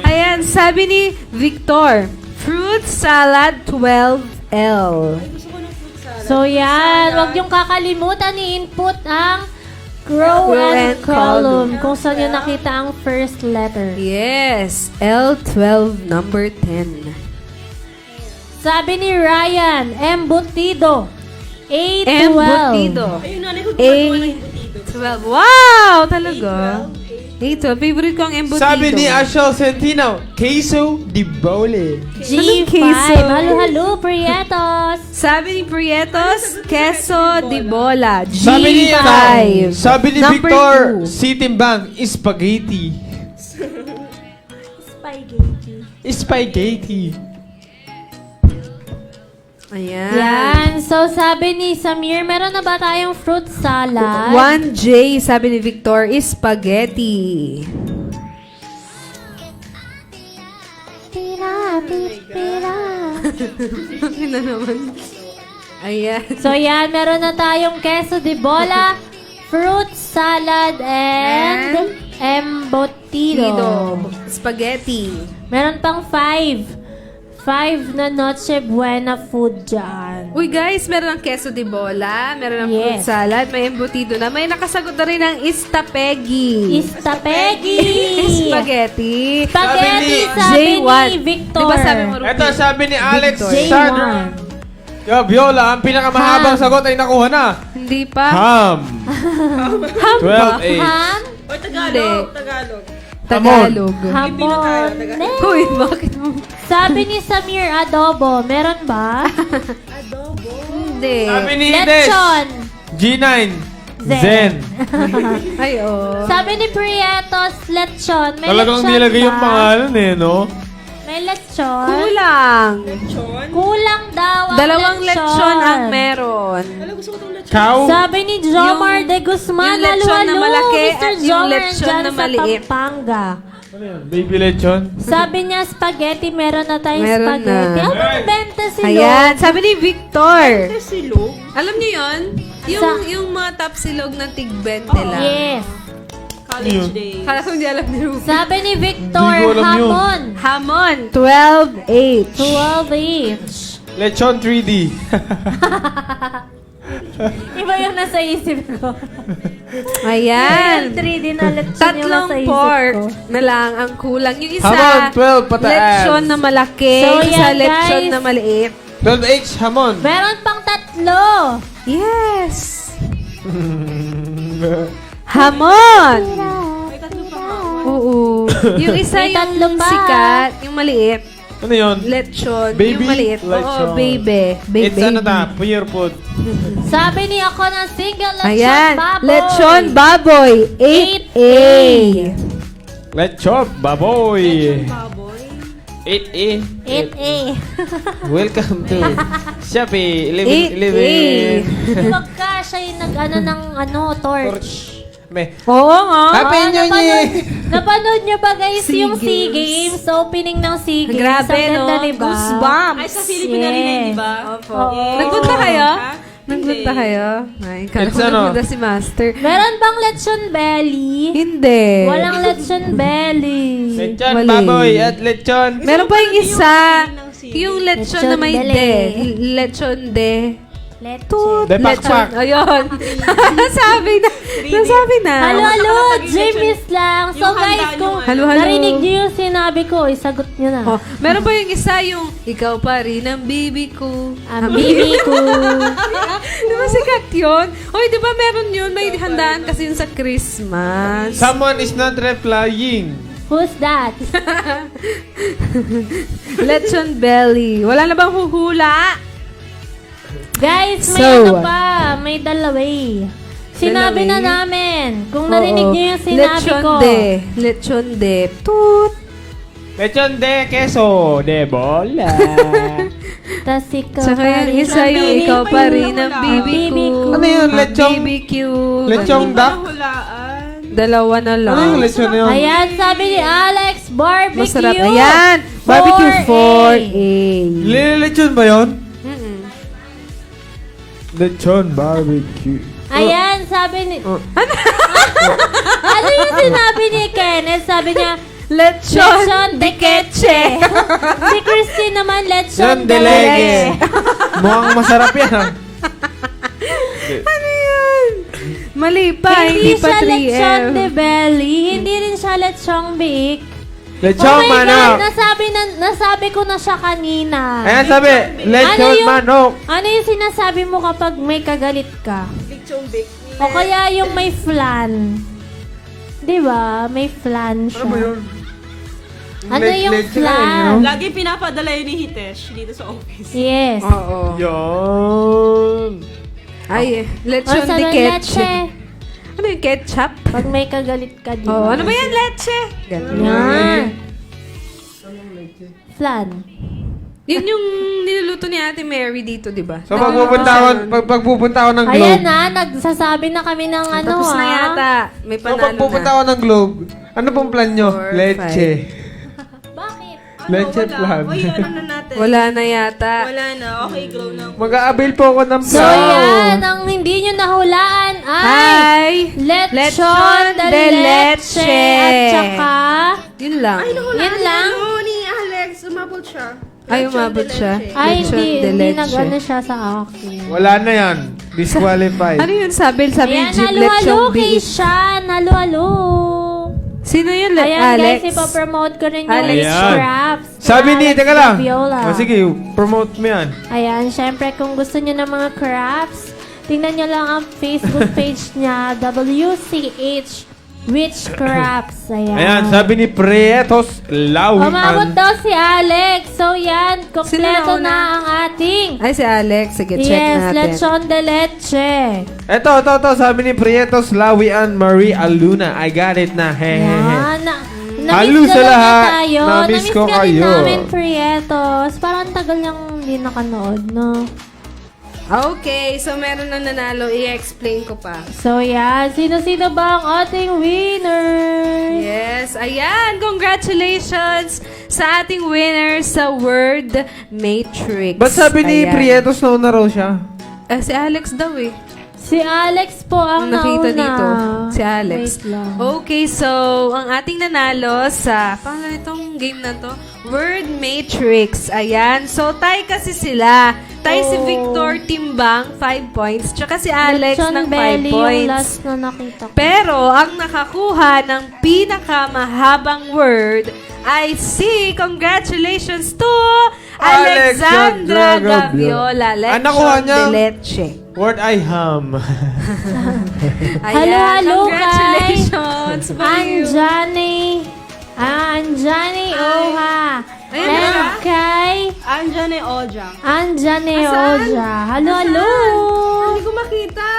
Ayan, sabi ni Victor. Fruit salad 12L. So yan, wag yung kakalimutan i-input ang row and column kung saan nyo nakita ang first letter. Yes, L12 number 10. Sabi ni Ryan, embutido. A12. Embutido. Ayun na, nagkukuha ng A12. Wow, talaga. A12, favorite ko ang embutido. Sabi ni Ashel Centino, queso di bole. G5. queso? Halo-halo, Prietos. Sabi ni Prietos, queso di bola. G5. Sabi ni Number Victor, 2. Citibank, spaghetti. Spaghetti. Spaghetti. Ayan. Yan. So, sabi ni Samir, meron na ba tayong fruit salad? 1J, sabi ni Victor, is spaghetti. Pira, pira. Ano naman? Ayan. So, yan. Meron na tayong queso de bola, fruit salad, and embutido. Spaghetti. Meron pang 5 na Noche Buena food dyan. Uy guys, meron ng queso de bola, meron ng fruit Yes. salad, may embutido na, may nakasagot na rin ng istapegi. Istapegi! Spaghetti. Spaghetti, Sabi sabi J1. ni Victor. Di ba sabi mo, Ito, sabi ni Alex Victor. Sandra. J1. Yo, Viola, ang pinakamahabang Ham. sagot ay nakuha na. Hindi pa. Ham. Ham ba? 12-8. Ham? Or Tagalog. Hindi. Tagalog. Tagalog. Pilipino tayo, Hamon. Tagalog. Uy, bakit mo? Sabi ni Samir, adobo. Meron ba? Hindi. Sabi ni Des, Lechon. G9. Zen. Zen. Ay, oh. Sabi ni Prietos, lechon. May Talagang lechon nilagay ba? yung pangalan eh, no? May lechon. Kulang. Lechon. Kulang daw ang Dalawang lechon ang meron. Alam, gusto ko itong lechon. Cow. Sabi ni Jomar Yung- de Guzman, yung lechon na halo-halo, malaki Mr. at yung Jomar lechon dyan na sa maliit. Pampanga. Ano yan? Baby lechon? Sabi niya, spaghetti, meron na tayong Meron spaghetti. na. Ano ang benta sila? Ayan, sabi ni Victor. Silog. Alam niyo yon? Yung mga top silog na tig-20 lang. Yes. College days. Kala ko hindi alam ni Ruby. Sabi ni Victor, Hindi ko alam yun. hamon. Hamon, 12H. 12 each. Lechon 3D. Iba yung nasa isip ko. Ayan. Yung 3D na lechon yung Tatlong nasa isip pork ko. na lang ang kulang. Yung isa, Hamon, 12 pataas. lechon na malaki. So, isa yan, lechon guys. na maliit. 12H, hamon. Meron pang 3. Yes. Hamon. May tatlo pa nga. Oo. Yung isa May tatlo yung pa. sikat, yung maliit. Ano yun? Lechon. Baby Yung maliit. lechon. Oo, baby. It's ano ta? Pure food. Sabi ni ako ng single lechon Ayan. baboy. Lechon baboy. 8A. Lechon baboy. Baboy. 8A. 8A. Welcome to Shopee 8A. 11. Huwag ka siya yung nag-ano ng torch. May. Oo nga. Happy New Year! Napanood niyo ba guys SEA yung SEA Games. Games? Opening ng SEA Games. Grabe, Ang no? ganda, diba? Goosebumps. Ay, sa Philippine Arena, di ba? Opo. Oo. Nagpunta kayo? Ha? Nagpunta kayo? Ay, kala It's ko ano? nagpunta si Master. Meron bang lechon belly? Hindi. Walang lechon belly. Lechon Mali. baboy at lechon. Meron pa yung isa. ng sige. Yung lechon Lechon na may dele. de. Lechon de. Lechon. De pakpak. Ayun. Nasabi na. Nasabi na. Halo-halo, Nakapaging James lang. So Yung handa guys, nyo, kung ano? Halo-halo. narinig niyo yung sinabi ko, isagot niyo na. Oh, meron pa yung isa yung ikaw pa rin ang baby ko. Ang bibi ko. Di ba sikat yun? Oy, di ba meron yun? May handaan kasi yun sa Christmas. Someone is not replying. Who's that? Lechon belly. Wala na bang huhula? Guys, may So, ano pa. May dalaway. Sinabi na Dalaway? namin. Kung narinig Oo. niyo yung sinabi Lechon ko. de. Lechon de. Toot. Lechon de queso de bola. Tas ikaw Saka pa yung rin isa ang yung bibi ikaw ko. pa rin ang baby Bibi ko. ko. Ano yun? Lechong? BBQ. Lechong duck? Hulaan. Dalawa na lang. Ano yung lechon na yun? Ayan, sabi ni Alex, barbecue. Masarap. Ayan. Barbecue 4A. Lechon ba yun? Mm-mm. Lechon barbecue. Ayan, sabi ni... Ano yung sinabi ni Kenneth? Sabi niya, lechon de queche. Si Christine naman, lechon de leche. Mukhang masarap yan, ha? Ano yun? Mali pa, Hindi hindi pa siya 3M. lechon de belly. Hindi rin siya lechong biik. Lechon Oh my God, manok. nasabi ko na siya kanina. Ayan sabi, lechon Ano yung- manok. Ano yung sinasabi mo kapag may kagalit ka? Lechong bake. O kaya yung may flan. Di ba? May flan siya. Ano yung flan? Lagi pinapadala yun ni Hitesh dito sa office. Yes. Oo. Yun. Ay, lechon O, de sa queche. leche. Ano yung ketchup? Pag may kagalit ka, di Oo, ba? ano ba yan? Leche? Ganun. Yan. Flan. Yun yung niluluto ni Ate Mary dito, di ba? So pagpupunta ako ng Ayan Globe. na, nagsasabi na kami ng ano Tapos na yata. May So panalo pagpupunta na. ako ng Globe, ano pong plan nyo? 4, Leche. Bakit? Leche wala. plan. Uy, ano na natin? Wala na yata. Wala na. Okay, glow na. Mag-a-avail po ako ng So yan, ang hindi nyo nahulaan ay Hi! lechon de leche. At saka, Yun lang. yan lang. Ano ni Alex? Umabot siya. Ay, umabot siya. Ay, Lechon hindi, de hindi leche. nag-ano siya sa akin. Wala na yan. Disqualified. Ano yun sabi? Sabi Ayan, Jeep halo-halo lechong kay biik. Sean. Halo-halo. Sino yun? Ayan Alex? guys, ipapromote ko rin yung Alex. scraps. Sabi ni, teka lang. Viola. O sige, promote mo yan. Ayan, syempre kung gusto nyo ng mga crafts, tingnan nyo lang ang Facebook page niya, WCH Witchcrafts. Ayan. Ayan, sabi ni Prietos Lawi. Umabot daw si Alex. So yan, kompleto Sino na nauna? ang ating Ay, si Alex. Sige, check yes, natin. lechon de leche. Ito, sabi ni Prietos Lawi and Marie Aluna. I got it na. Hehehe. Yan. Halo Na-miss sa ka lang lahat. na tayo. Na-miss Na-miss ko ka rin kayo. namin, Prietos. Parang tagal niyang hindi nakanood, no? Okay, so meron na nanalo. I-explain ko pa. So yan, sino-sino ba ang ating winner? Yes, ayan. Congratulations sa ating winner sa Word Matrix. Ba't sabi ni Ayan. Prietos na una raw siya? Si Alex daw eh. Si Alex po ang Nakita nauna. dito. Si Alex. Wait lang. Okay, so ang ating nanalo sa pangalan nitong game na to, Word Matrix. Ayan. So tie kasi sila. Tie si Oh. Victor Timbang 5 points, tsaka si Alex Lechon ng 5 belly yung points. last na nakita ko. Pero ang nakakuha ng pinakamahabang word ay si, congratulations to Alexandra Alexandra Gaviola. Ang nakuha Lechon niya? de leche. Word I ham. Ayan, Halo, congratulations for you. Anjani Oha. Ayan And na. kay Andyan ni Oja. Anjani Asan? Oja. Halo. Hindi ko makita.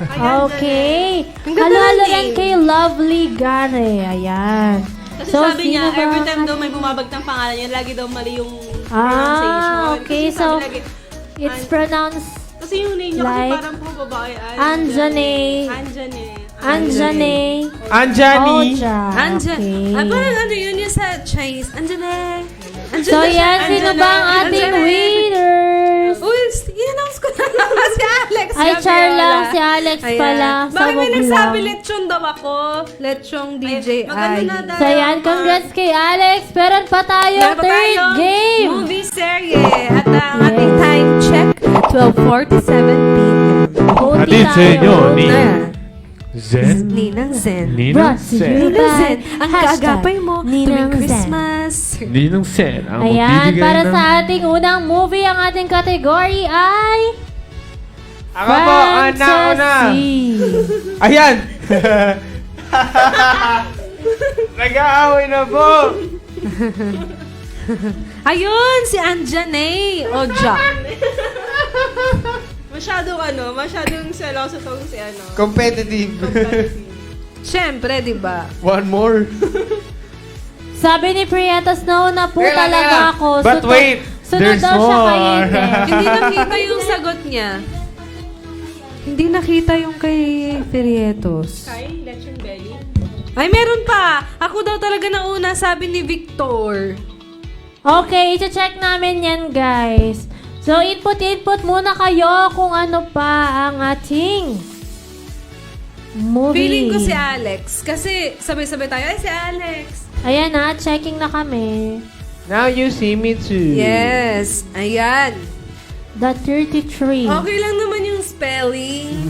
Okay. Ang ganda Halo ng yan name. kay Lovely Gare. Ayan. Kasi So, sabi niya, sino ba every ang time daw may bumabagtang pangalan niya, lagi daw mali yung Ah, pronunciation. okay. Kasi sabi So, lagi, it's pronounced kasi yung name niya like kasi parang po babae. Anjane. Anjane. Anjani. Oja. Andyan. Okay. Ah, parang ano yun yung sa Chinese. Andyan eh. Andyan So na siya. yan, sino Andyan ba na. ang ating Andyan na. winners? Uy, i-announce ko na naman si Alex Ay, char Gaviola. lang si Alex Ayan. pala. Bakit may Sabog nagsabi lang. lechon daw ako? Lechong DJ Maganda ay. na dahil. So yan, congrats kay Alex. Meron pa tayo Meron pa third tayong game. Movie serye. At ang ating time check, 12:47 p.m. OT Hatid sa tayo. inyo ni Na. Zen. Ninang Zen. Ninang Brought to Zen. you Ninang Zen. by Ang hashtag kaagapay mo Ninang tuwing Zen. Christmas. Ninang Zen. Ang Ayan, magbibigay para ng... sa ating unang movie, ang ating category ay... Ako po, ang nauna. Fantasy. Ayan. Nag-aaway na po. Ayun, si Anjane Oja. Masyadong seloso tong si ano. Competitive. Siyempre, di ba? One more. Sabi ni Prietas, nauna po Teka lang, talaga teka lang. ako. But wait, sunod there's daw siya kay more. Eden. Hindi nakita yung sagot niya. Hindi nakita yung kay Ferrietos. Kay Lechon Belly. Ay, meron pa! Ako daw talaga nauna, sabi ni Victor. Okay, i-check namin yan, guys. So, input muna kayo kung ano pa ang ating movie. Feeling ko si Alex. Kasi sabay-sabay tayo. Ay, si Alex. Ayan na, checking na kami. Now you see me too. Yes. Ayan. The 33. Okay lang naman yung spelling.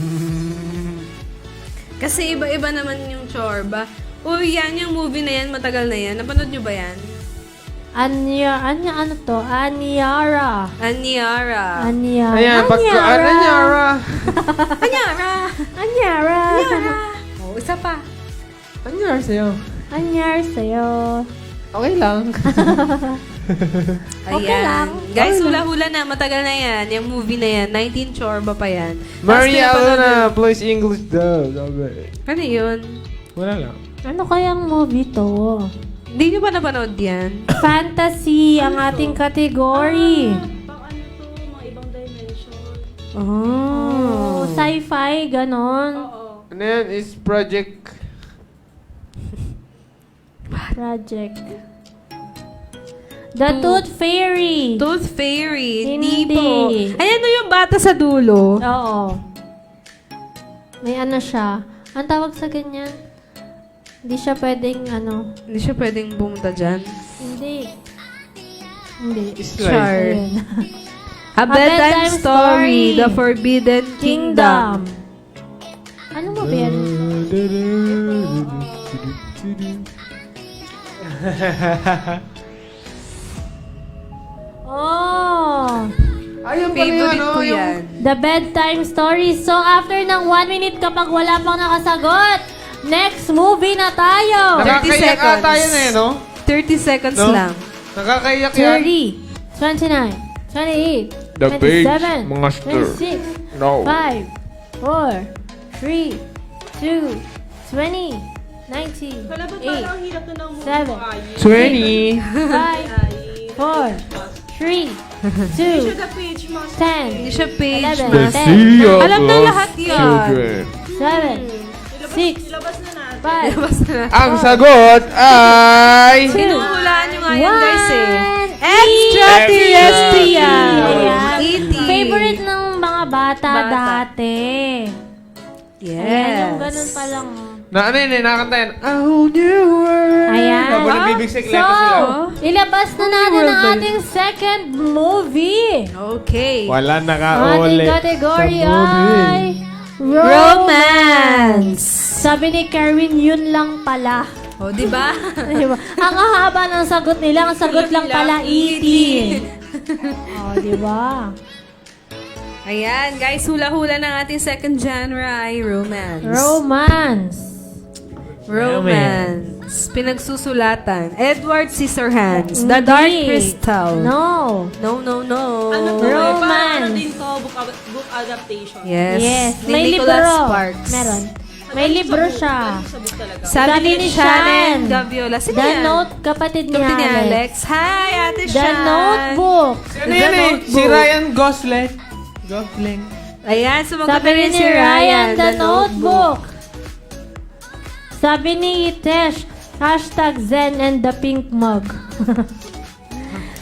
Kasi iba-iba naman yung chorba. Uy, yan yung movie na yan. Matagal na yan. Napanood nyo ba yan? Ano to? Anyara. Anyara. Anyara. Ayan, pagkaan na Nyara. Anyara! Anyara. Oh, isa pa. Anyara sa'yo. Anyara sa'yo. Okay lang. Ayan. Okay lang. Guys, hula-hula na. Matagal na yan. Yung movie na yan. 19 chorba pa yan. Maria Tapos pinapanood- Alona plays English dub. Okay. Ano yun? Wala lang. Ano kayang movie to? Hindi nyo ba napanood yan? Fantasy ang ating category. Pang ano to, mga ibang dimension. Oh, sci-fi, ganon. Oo. Ano yan is Project... Project. The Tooth Fairy. Tooth Fairy. Hindi Hindi. po. Ayan no yung bata sa dulo. Oo. May ano siya. Ang tawag sa ganyan? Hindi siya pwedeng ano. Hindi siya pwedeng bumunta dyan. Hindi. Hindi. Char. Ayun. A Bedtime Story. The Forbidden Kingdom. Ano mo ba yan? Oh! Ayun pala Favorite yun, ko yung... yan. The Bedtime Story. So, after ng 1 minute kapag wala pang nakasagot, next movie na tayo! 30 Nakakaiyak seconds. ata yun eh, no? 30 seconds No? lang. Nakakaiyak yan. 30, 29, 28, The 27, Beige Monster. 26, No. 5, 4, 3, 2, 20, 19, Kala ba 8, parang ang hirap na ng movie Seven. mo, Ayi? 20. 5, 4, 3, 2, The page master. 10, Hindi siya page 11, master. 10, Alam na lahat yan. Children. 7, 6, Ilabas na natin. 5, Basta na. Ang sagot ay... Hinuhulaan nyo nga yan guys eh. 1. Extraterrestrial. Ayan. E.T. Favorite ng mga bata Bata. dati. Yes. Ayan, yung ganun pa lang. Na ano yun eh, nakakanta yan. A whole new world. Ayan. Habang nagbibig So, sila. ilabas na natin world ang ba yun? ating second movie. Okay. Wala Ang nakauli. ating category sa movie. ay Romance. Sabi ni Kerwin, yun lang pala. O, di ba? Diba? Ang hahaba ng sagot nila, ang sagot lang pala E.T. Oh, di ba? Ayan, guys, hula-hula ng ating second genre ay romance. Romance. Romance. Pinagsusulatan. Edward Scissorhands. The Hindi. Dark Crystal. No. No, no, no. Ano to? Romance. Parang ano din to, book adaptation. Yes. Yes. Ni May Nicholas libro. Sparks. Meron. May libro siya. Sa book talaga. Sabi ni Shannon Shan. Gaviola. Sino The yan? Note, kapatid ni Kapatid ni Alex. Alex. Hi, Ate The Shan. Notebook. Ano yan eh? Si Ryan Gosling. Gosling. Ayan, sumagot Sabi na rin ni si Ryan, The Notebook. Sabi ni Itesh, #Zen and the Pink Mug.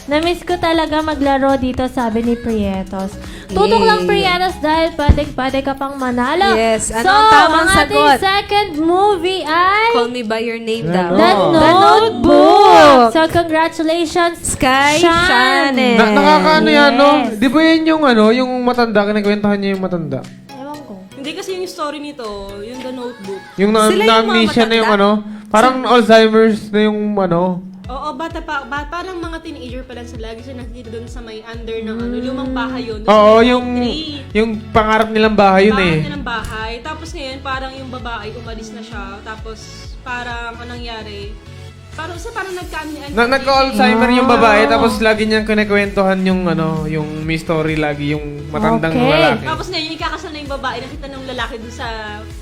Namiss ko talaga maglaro dito, sabi ni Prietos. Tutok Yay. lang Prietos dahil pwede ka pang manalo. Yes, ano so, ang tamang ang ating sagot? second movie ay Call Me By Your Name daw. The The Notebook. So, congratulations, Sky Shan. Shannon. Nakakaano yan, no? Yes. Di ba yan yung ano, yung matanda, kinakwentahan niya yung matanda? Ewan ko. Hindi kasi yung story nito, yung The Notebook. Yung Sila yung mga na-amnesia na yung matanda? ano, parang Alzheimer's na yung ano. Oo, parang mga teenager pa lang sila. Lagi siya nakikita doon sa may under ng ano, lumang bahay yun. Oo, Sa yung tree. yung pangarap nilang bahay yun Bahay eh. nilang bahay. Tapos ngayon, parang yung babae, umalis na siya. Tapos, parang, anong nangyari? Parang Nagka-Alzheimer yung babae, tapos lagi niyang kinikwentuhan yung ano, yung mystery lagi, yung matandang Okay. lalaki. Tapos ngayon, ikakasal na yung babae. Nakita ng lalaki doon sa,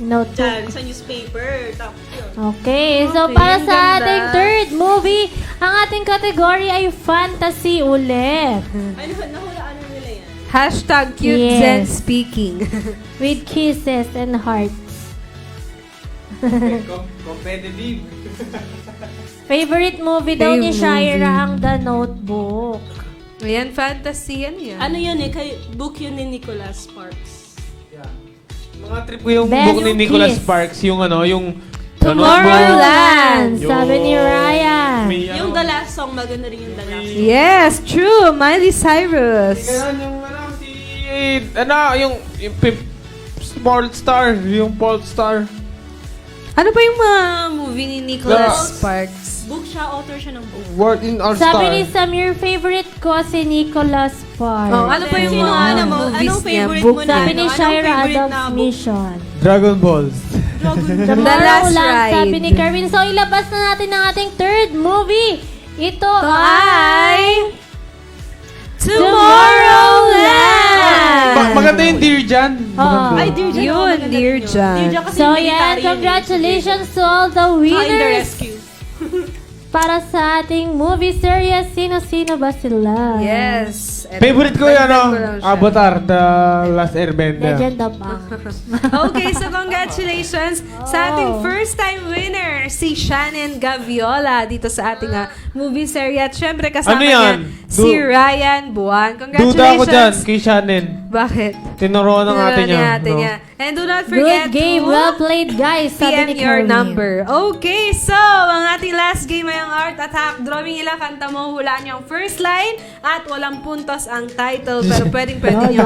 Notebook. dyan, sa newspaper. Tapos yun. Okay, so Okay, para ang sa ganda. ating third movie, ang ating category ay fantasy ulit. Ano, nahulaan na nila yan. #Cute Yes. Zen Speaking. With kisses and hearts. Competitive. Favorite movie daw ni Favorite Shira movie. ang The Notebook. Ayan, fantasy. Ano yan? Ano yan eh, book yun ni Nicholas Sparks. Mga trip ko yung Best book ni Nicholas Kiss. Sparks, yung ano, yung... Tomorrowland! Sabi ni Ryan. Yung The Last Song, maganda rin yung The Last Song. Yes, true. Miley Cyrus. Ganun yung ano, yung Paul Star, yung Paul Star. Ano pa yung mga movie ni Nicholas The- Sparks? Book siya, author siya ng book. World in All Sabi Star. ni Samir, favorite ko si Nicholas Sparks. Oh, ano pa yung Sino, mga ano mo? movies Anong niya? favorite Book mo na? Sabi ni Anong Shira favorite na Adams book? Mission. Dragon Balls. The Last Ride. Sabi ni Kerwin. So, ilabas na natin ang ating third movie. Ito ay... Tomorrowland! Maganda yung Dear John. Oo. Ay, Dear John. Yun, maganda Dear din yun. John. Dear John kasi So, military yan. yun eh. Congratulations to all the Saka in the winners rescue. para sa ating movie series. Sino-sino ba sila? Yes. Favorite ko yan, Dagdag ano? ko lang siya. Avatar, The Last Airbender. Legend of Aang. Okay, so congratulations sa ating first time winner, si Shannon Gaviola dito sa ating movie series. At syempre kasama Ano yan? niya si Ryan Buwan. Duda ako dyan, Congratulations. kay Shannon. Bakit? Tinuruan ng ate niya. Ate no? niya. And do not forget Good game. to Well played, guys. Sabi PM ni your Kerwin. number. Okay, so ang ating last game ay ang Art Attack. Drawing ilang kanta mo, hulaan niyo ang first line at walang puntos ang title pero pwede niyo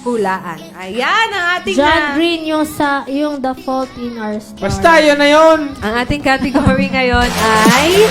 hulaan. Ayan ang ating John Green yung The Fault in Our Stars. Basta, yan na yun. ang ating category ngayon ay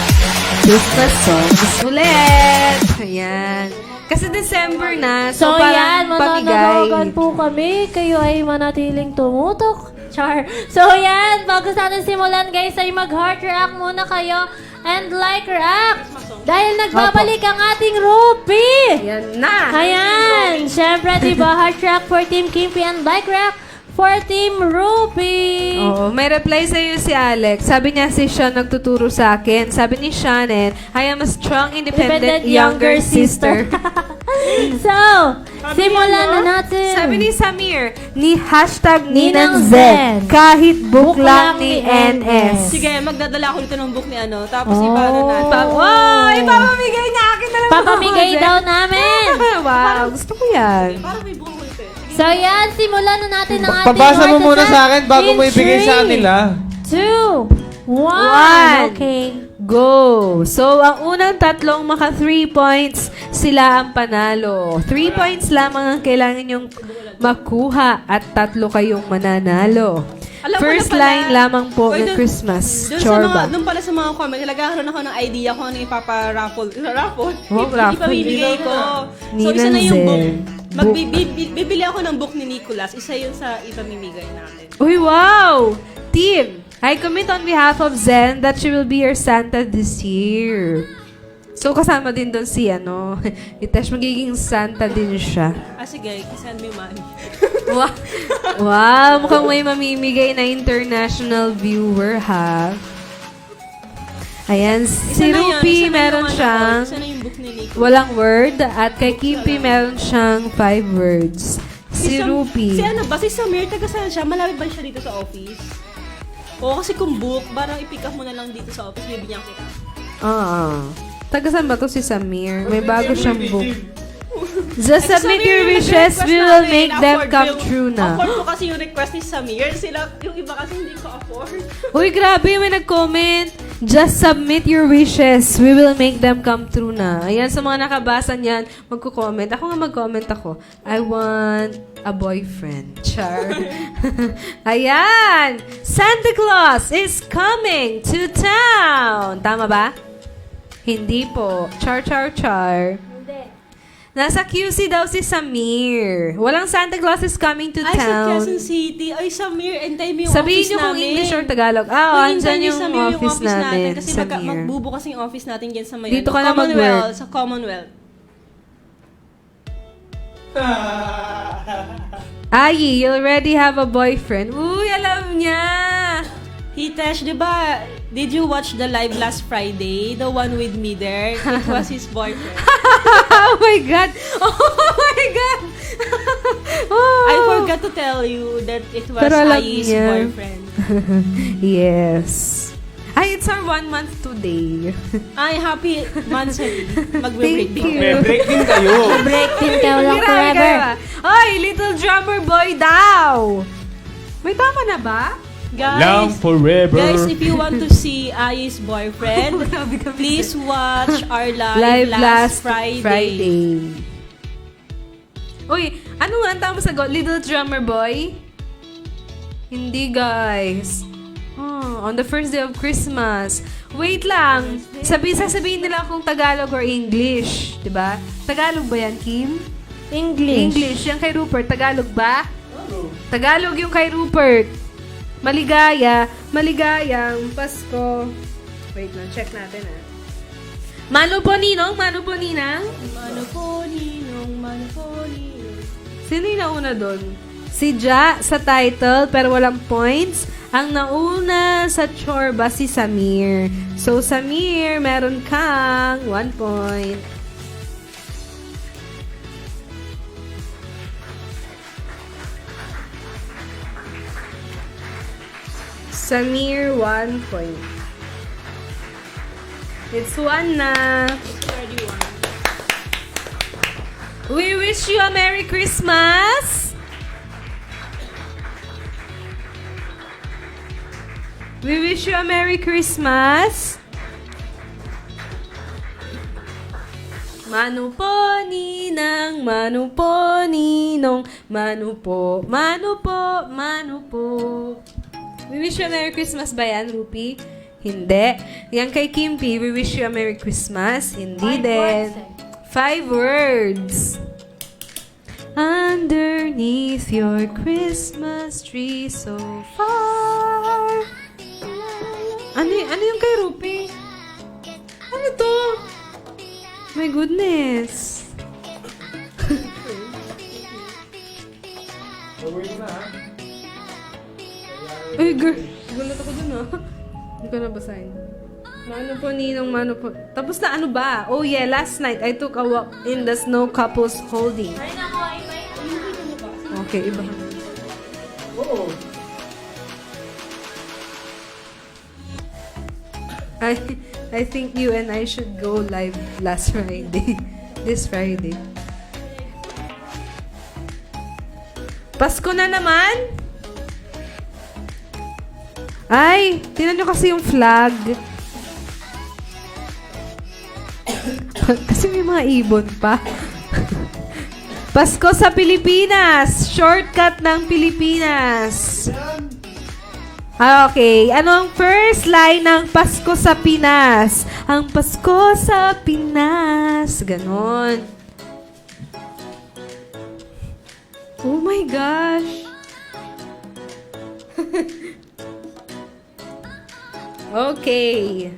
Christmas songs ulit. Ayan. Kasi December na, so, So yan, parang mananalogan pamigay. po kami. Kayo ay manatiling tumutok. Char. So yan, bago natin simulan guys, ay mag-heart react muna kayo and like react. Dahil nagbabalik ang ating Rupi. Ayan na. Ayan. Siyempre, diba, heart react for Team Kimpi and like react for Team Rupi. Oo, may reply sa iyo si Alex. Sabi niya si Sean nagtuturo sa akin. Sabi ni Shannon, I am a strong, independent younger sister. So, simulan na natin. Sabi ni Samir, ni hashtag Ninang Ninang Zen. Zen, kahit book Book lang lang ni ni NS. Sige, magdadala ako dito ng book ni ano. Tapos Oh. ipaano natin. Wow, ipapamigay niya akin na lang. Papamigay ako, daw Zen. namin. Wow, gusto ko yan. Parang may buong ulit eh. Sige. So yan, simulan na natin ang ating Pabasa mo heart muna attack sa akin bago in mo ibigay sa kanila. 3, 2, 1. One. Okay. Go! So, ang unang tatlong maka 3 points, sila ang panalo. 3 points lamang ang kailangan nyong makuha at tatlo kayong mananalo. Alam ko First na pala. line lamang po Oy, ng dun- Christmas. Doon Chorba. doon pala sa mga comment, nagkakaroon ako ng idea kung ano ipapa-raffle. Raffle? Oh, raffle. Ipamimigay ko. So, isa Ninang na yung book. Zen. Bibili ako ng book ni Nicholas. Isa yun sa ipamimigay natin. Uy, wow! Team, I commit on behalf of Zen that she will be your Santa this year. So, kasama din doon si, Itesh, magiging Santa din siya. Ah, sige, send me money. Wow. Wow, mukhang may mamimigay na international viewer, ha? Ayan, si na yun, Rupi isa na meron yung siyang Isa na yung book ni Nicholas. walang word at kay Kimpi meron siyang 5 words. Si Rupi. Si ano ba? Si Samir, taga saan siya? Malapit ba siya dito sa office? Oo, kasi kung book, parang i-pick up mo na lang dito sa office, bibigyan kita. Taga saan ba to si Samir? May bago siyang book. Just Ay, si submit Samir your yung wishes, nag-request we will namin. make them Afford come yung- true na. Afford ko kasi yung request ni Samir. Sila, yung iba kasi hindi ko afford. Uy, grabe, may nag-comment. Just submit your wishes. We will make them come true na. Ayan, sa mga nakabasa niyan, magko-comment. Ako nga mag-comment ako. I want a boyfriend. Char. Ayan! Santa Claus is coming to town. Tama ba? Hindi po. Char, char, char. Nasa QC daw si Samir. Walang Santa Claus is coming to Ay, sa town. Quezon City. Ay, Samir, entay mo yung Sabihin office niyo kung namin. English or Tagalog. Ah, Kung andyan hintay ni yung Samir office namin, Kasi Samir. magbubukas yung office natin dyan sa Mayon. Dito ka na Commonwealth, mag-work. sa Commonwealth. Ayi, you already have a boyfriend. Uy, alam niya. Hitesh, di ba, did you watch the live last Friday? The one with me there? It was his boyfriend. Oh my God. Oh my God. Oh. I forgot to tell you that it was Pero alam Ai's niya. boyfriend. Yes. Ay, Ay, it's our 1 month today. Ay, happy Mansari. Thank Magbe-break din. you. May break din kayo. Break din kayo lang Grabe forever. ka ba? Oy, little drummer boy daw! May tama na ba? Guys, forever. guys, if you want to see Ai's boyfriend, please watch our live last Friday. Uy, ano nga ang tama sagot? Little drummer boy? Hindi, guys. Oh, on the first day of Christmas. Wait lang. Sasabihin nila kung Tagalog or English. Diba? Tagalog ba yan, Kim? English. Yan kay Rupert. Tagalog ba? Tagalog yung kay Rupert. Maligayang Pasko. Wait lang, check natin ah. Mano po ninong? Mano po ninang? Mano po, ninong, mano po, ninong. Sino yung nauna doon? Si Ja sa title pero walang points. Ang nauna sa chorba si Samir. So Samir, meron kang 1 point. Samir, 1 point. It's 1 na. We wish you a Merry Christmas! We wish you a Merry Christmas! Mano po, ninang, mano po, ninong, mano po, mano po, mano po. We wish you a Merry Christmas ba yan, Rupi? Hindi. Yan kay Kimpi, we wish you a Merry Christmas. Hindi din. 5 words. Underneath your Christmas tree so far. Ano yung kay Rupi? Ano to? My goodness. Ay, girl. Gulat ako dun ah. Hindi ko nabasahin. Mano po, ninong, mano po. Tapos na ano ba? Oh yeah, last night I took a walk in the snow couples holding. Okay, iba. I think you and I should go live last Friday. This Friday. Pasko na naman? Ay, tingnan nyo kasi yung flag. Kasi may mga ibon pa. Pasko sa Pilipinas! Shortcut ng Pilipinas! Okay. Ano ang first line ng Pasko sa Pinas? Ang Pasko sa Pinas. Ganon. Oh my gosh. Okay.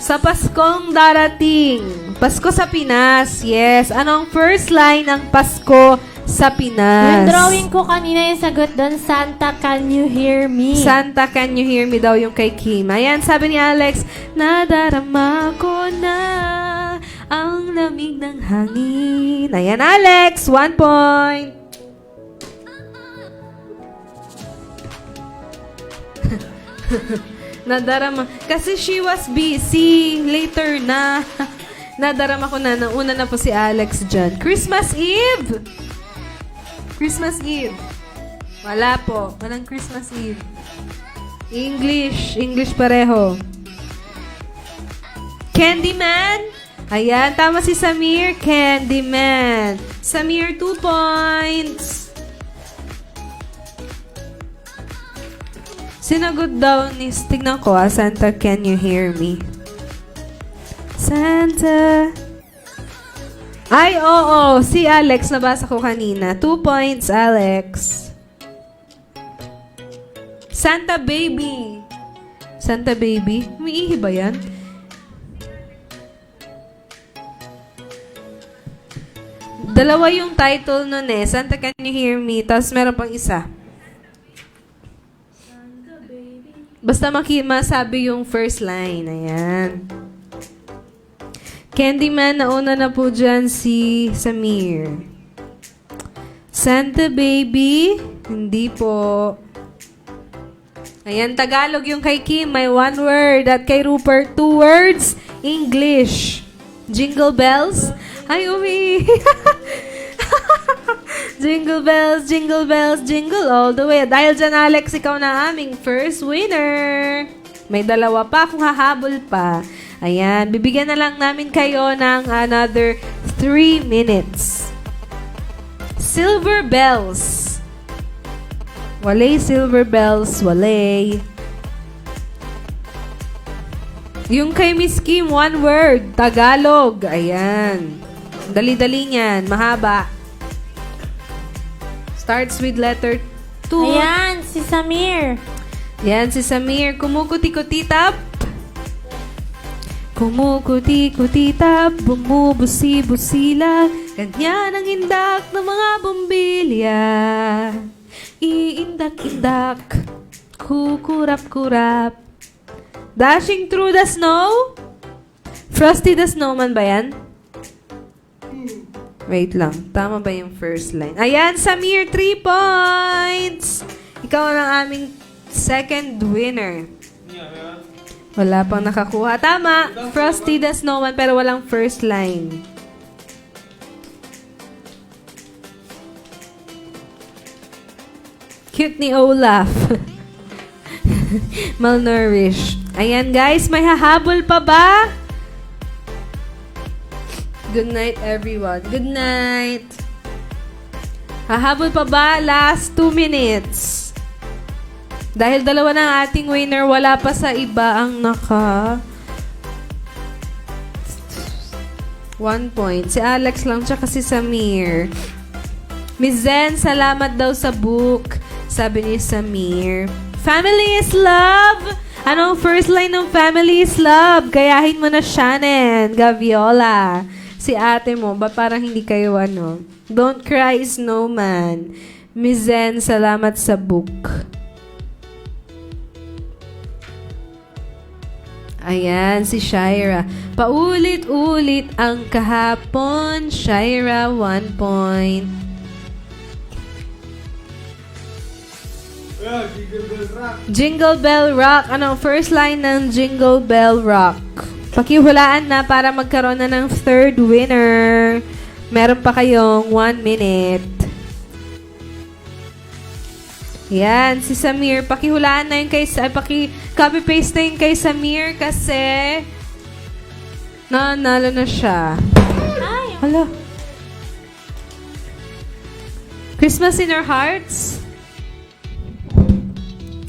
Sa Paskong darating. Pasko sa Pinas. Yes. Ano ang first line ng Pasko sa Pinas? Yung drawing ko kanina yung sagot doon, Santa, can you hear me? Santa, can you hear me daw yung kay Kim. Ayan, sabi ni Alex, nadarama ko na ang lamig ng hangin. Ayan, Alex, 1 point. Nadarama. Kasi she was busy. Later na. Nadarama ko na. Nauna na po si Alex dyan. Christmas Eve! Christmas Eve. Wala po. Walang Christmas Eve. English. English pareho. Candyman. Ayan. Tama si Samir. Candyman. Samir, 2 points. Sinagot daw ni... Tignan ko Santa, can you hear me? Santa... Ay, oo. Si Alex, nabasa ko kanina. 2 points, Alex. Santa Baby. Santa Baby? Umiihi ba yan? Dalawa yung title nun eh. Santa, can you hear me? Tapos meron pang isa. Basta masabi yung first line. Ayan. Candyman, nauna na po dyan si Samir. Santa Baby, hindi po. Ayan, Tagalog yung kay Kim, may 1 word. At kay Rupert, 2 words. English. Jingle bells. Ay, umi. Jingle bells, jingle all the way. Dahil dyan, Alex, ikaw na aming first winner. May 2 pa kung hahabol pa. Ayan, bibigyan na lang namin kayo ng another 3 minutes. Silver bells. Walay silver bells, walay. Yung kay Miss Kim, 1 word. Tagalog. Ayan. Dali-dali niyan. Mahaba. Starts with letter 2. Ayan, si Samir. Yan, si Samir. Kumukuti-kutitap. Kumukuti-kutitap. Bumubusi-busila. Ganyan ang indak ng mga bumbilya. Iindak-indak. Kukurap-kurap. Dashing through the snow. Frosty the Snowman ba yan? Wait lang. Tama ba yung first line? Ayan, Samir, 3 points! Ikaw ang aming second winner. Wala pang nakakuha. Tama, Frosty the Snowman, pero walang first line. Cute ni Olaf. Malnourished. Ayan guys, may hahabol pa ba? Good night everyone. Good night. Hahabol pa ba? Last 2 minutes. Dahil 2 na ang ating winner, wala pa sa iba ang naka 1 point. Si Alex lang, tsaka si Samir. Miss Zen, salamat daw sa book. Sabi ni Samir. Family is love! Anong first line ng family is love? Gayahin mo na, Shannon. Gaviola. Si ate mo, ba parang hindi kayo ano? Don't cry, snowman. Miss Zen, salamat sa book. Ayan, si Shira. Paulit-ulit ang kahapon. Shira, 1 point. Jingle Bell Rock. Anong first line ng Jingle Bell Rock? Pakihulaan na para magkaroon na ng third winner. Meron pa kayong 1 minute. Yan, si Samir. Pakihulaan na yung kay... Paki-copy-paste na yung kay Samir kasi... Nanalo na siya. Hala. Christmas in our hearts.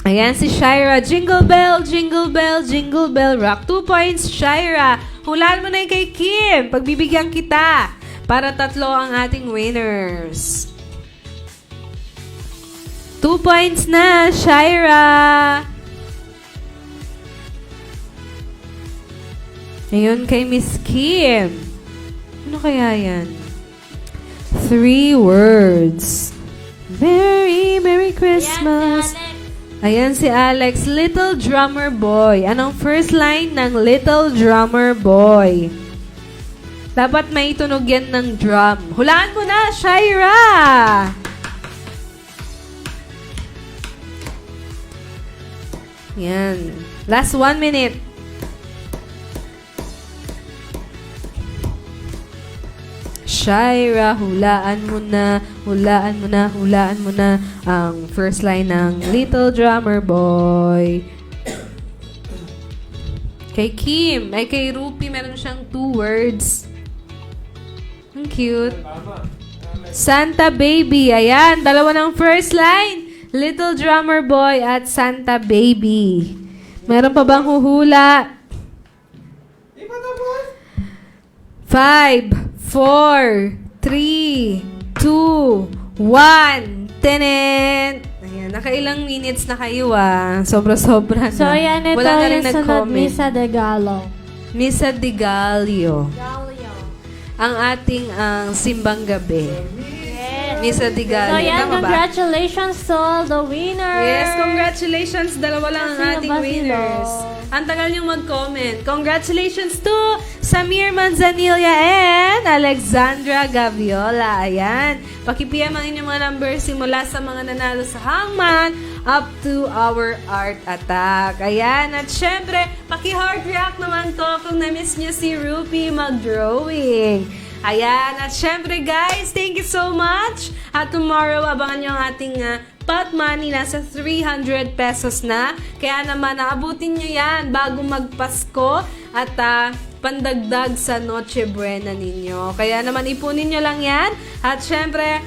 Ayan si Shira. Jingle bell, jingle bell, jingle bell rock. 2 points, Shira. Hulaan mo na yung kay Kim. Pagbibigyan kita. Para 3 ang ating winners. 2 points na, Shira. Ayun kay Miss Kim. Ano kaya yan? 3 words. Merry Christmas. Ayan si Alex, Little Drummer Boy. Anong first line ng Little Drummer Boy? Dapat may tunog yan ng drum. Hulaan mo na, Shira! Yan. Last 1 minute. Shira, hulaan mo na ang first line ng Little Drummer Boy. Kay Kim, ay kay Rupi, meron siyang 2 words. Ang cute. Santa Baby, ayan, 2 ng first line. Little Drummer Boy at Santa Baby. Meron pa bang huhula? 5, 4, 3, 2, 1. Tenen! Ayan, nakailang minutes na kayo Sobra-sobra na. So, yan ito Wala na rin yung sunod, nag-comment. Misa de Gallo. Misa de Gallo. Ang ating simbang gabi. Yes. Miss Adigal. So yan, Tama ba? congratulations to all the winners. Yes, congratulations. Dalawa lang ang Sino ating ba sila? winners. Ang tagal niyong mag-comment. Congratulations to Samir Manzanilla and Alexandra Gaviola. Ayan. Paki-PM ang inyong mga numbers simula sa mga nanalo sa Hangman up to our Art Attack. Ayan. At syempre, paki-heart react naman to kung na-miss niyo si Rupi mag-drawing. Ayan. At syempre guys, thank you so much. At tomorrow, abangan nyo ang ating pot money. Nasa 300 pesos na. Kaya naman, naabutin nyo yan bago magpasko at pandagdag sa Noche Buena ninyo. Kaya naman, ipunin nyo lang yan. At syempre,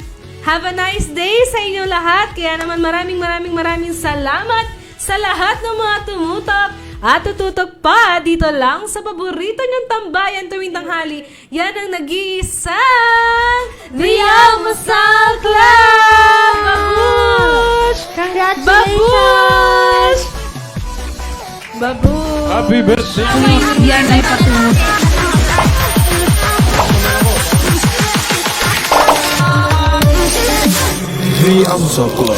have a nice day sa inyo lahat. Kaya naman, maraming salamat sa lahat ng mga tumutok at tututok pa dito lang sa paborito niyong tambayan tuwing tanghali. Yan ang nag-iisang The Almusal Club! Babush! Congratulations! Babush! Happy birthday! Yan ay patungo. The Amsa Club.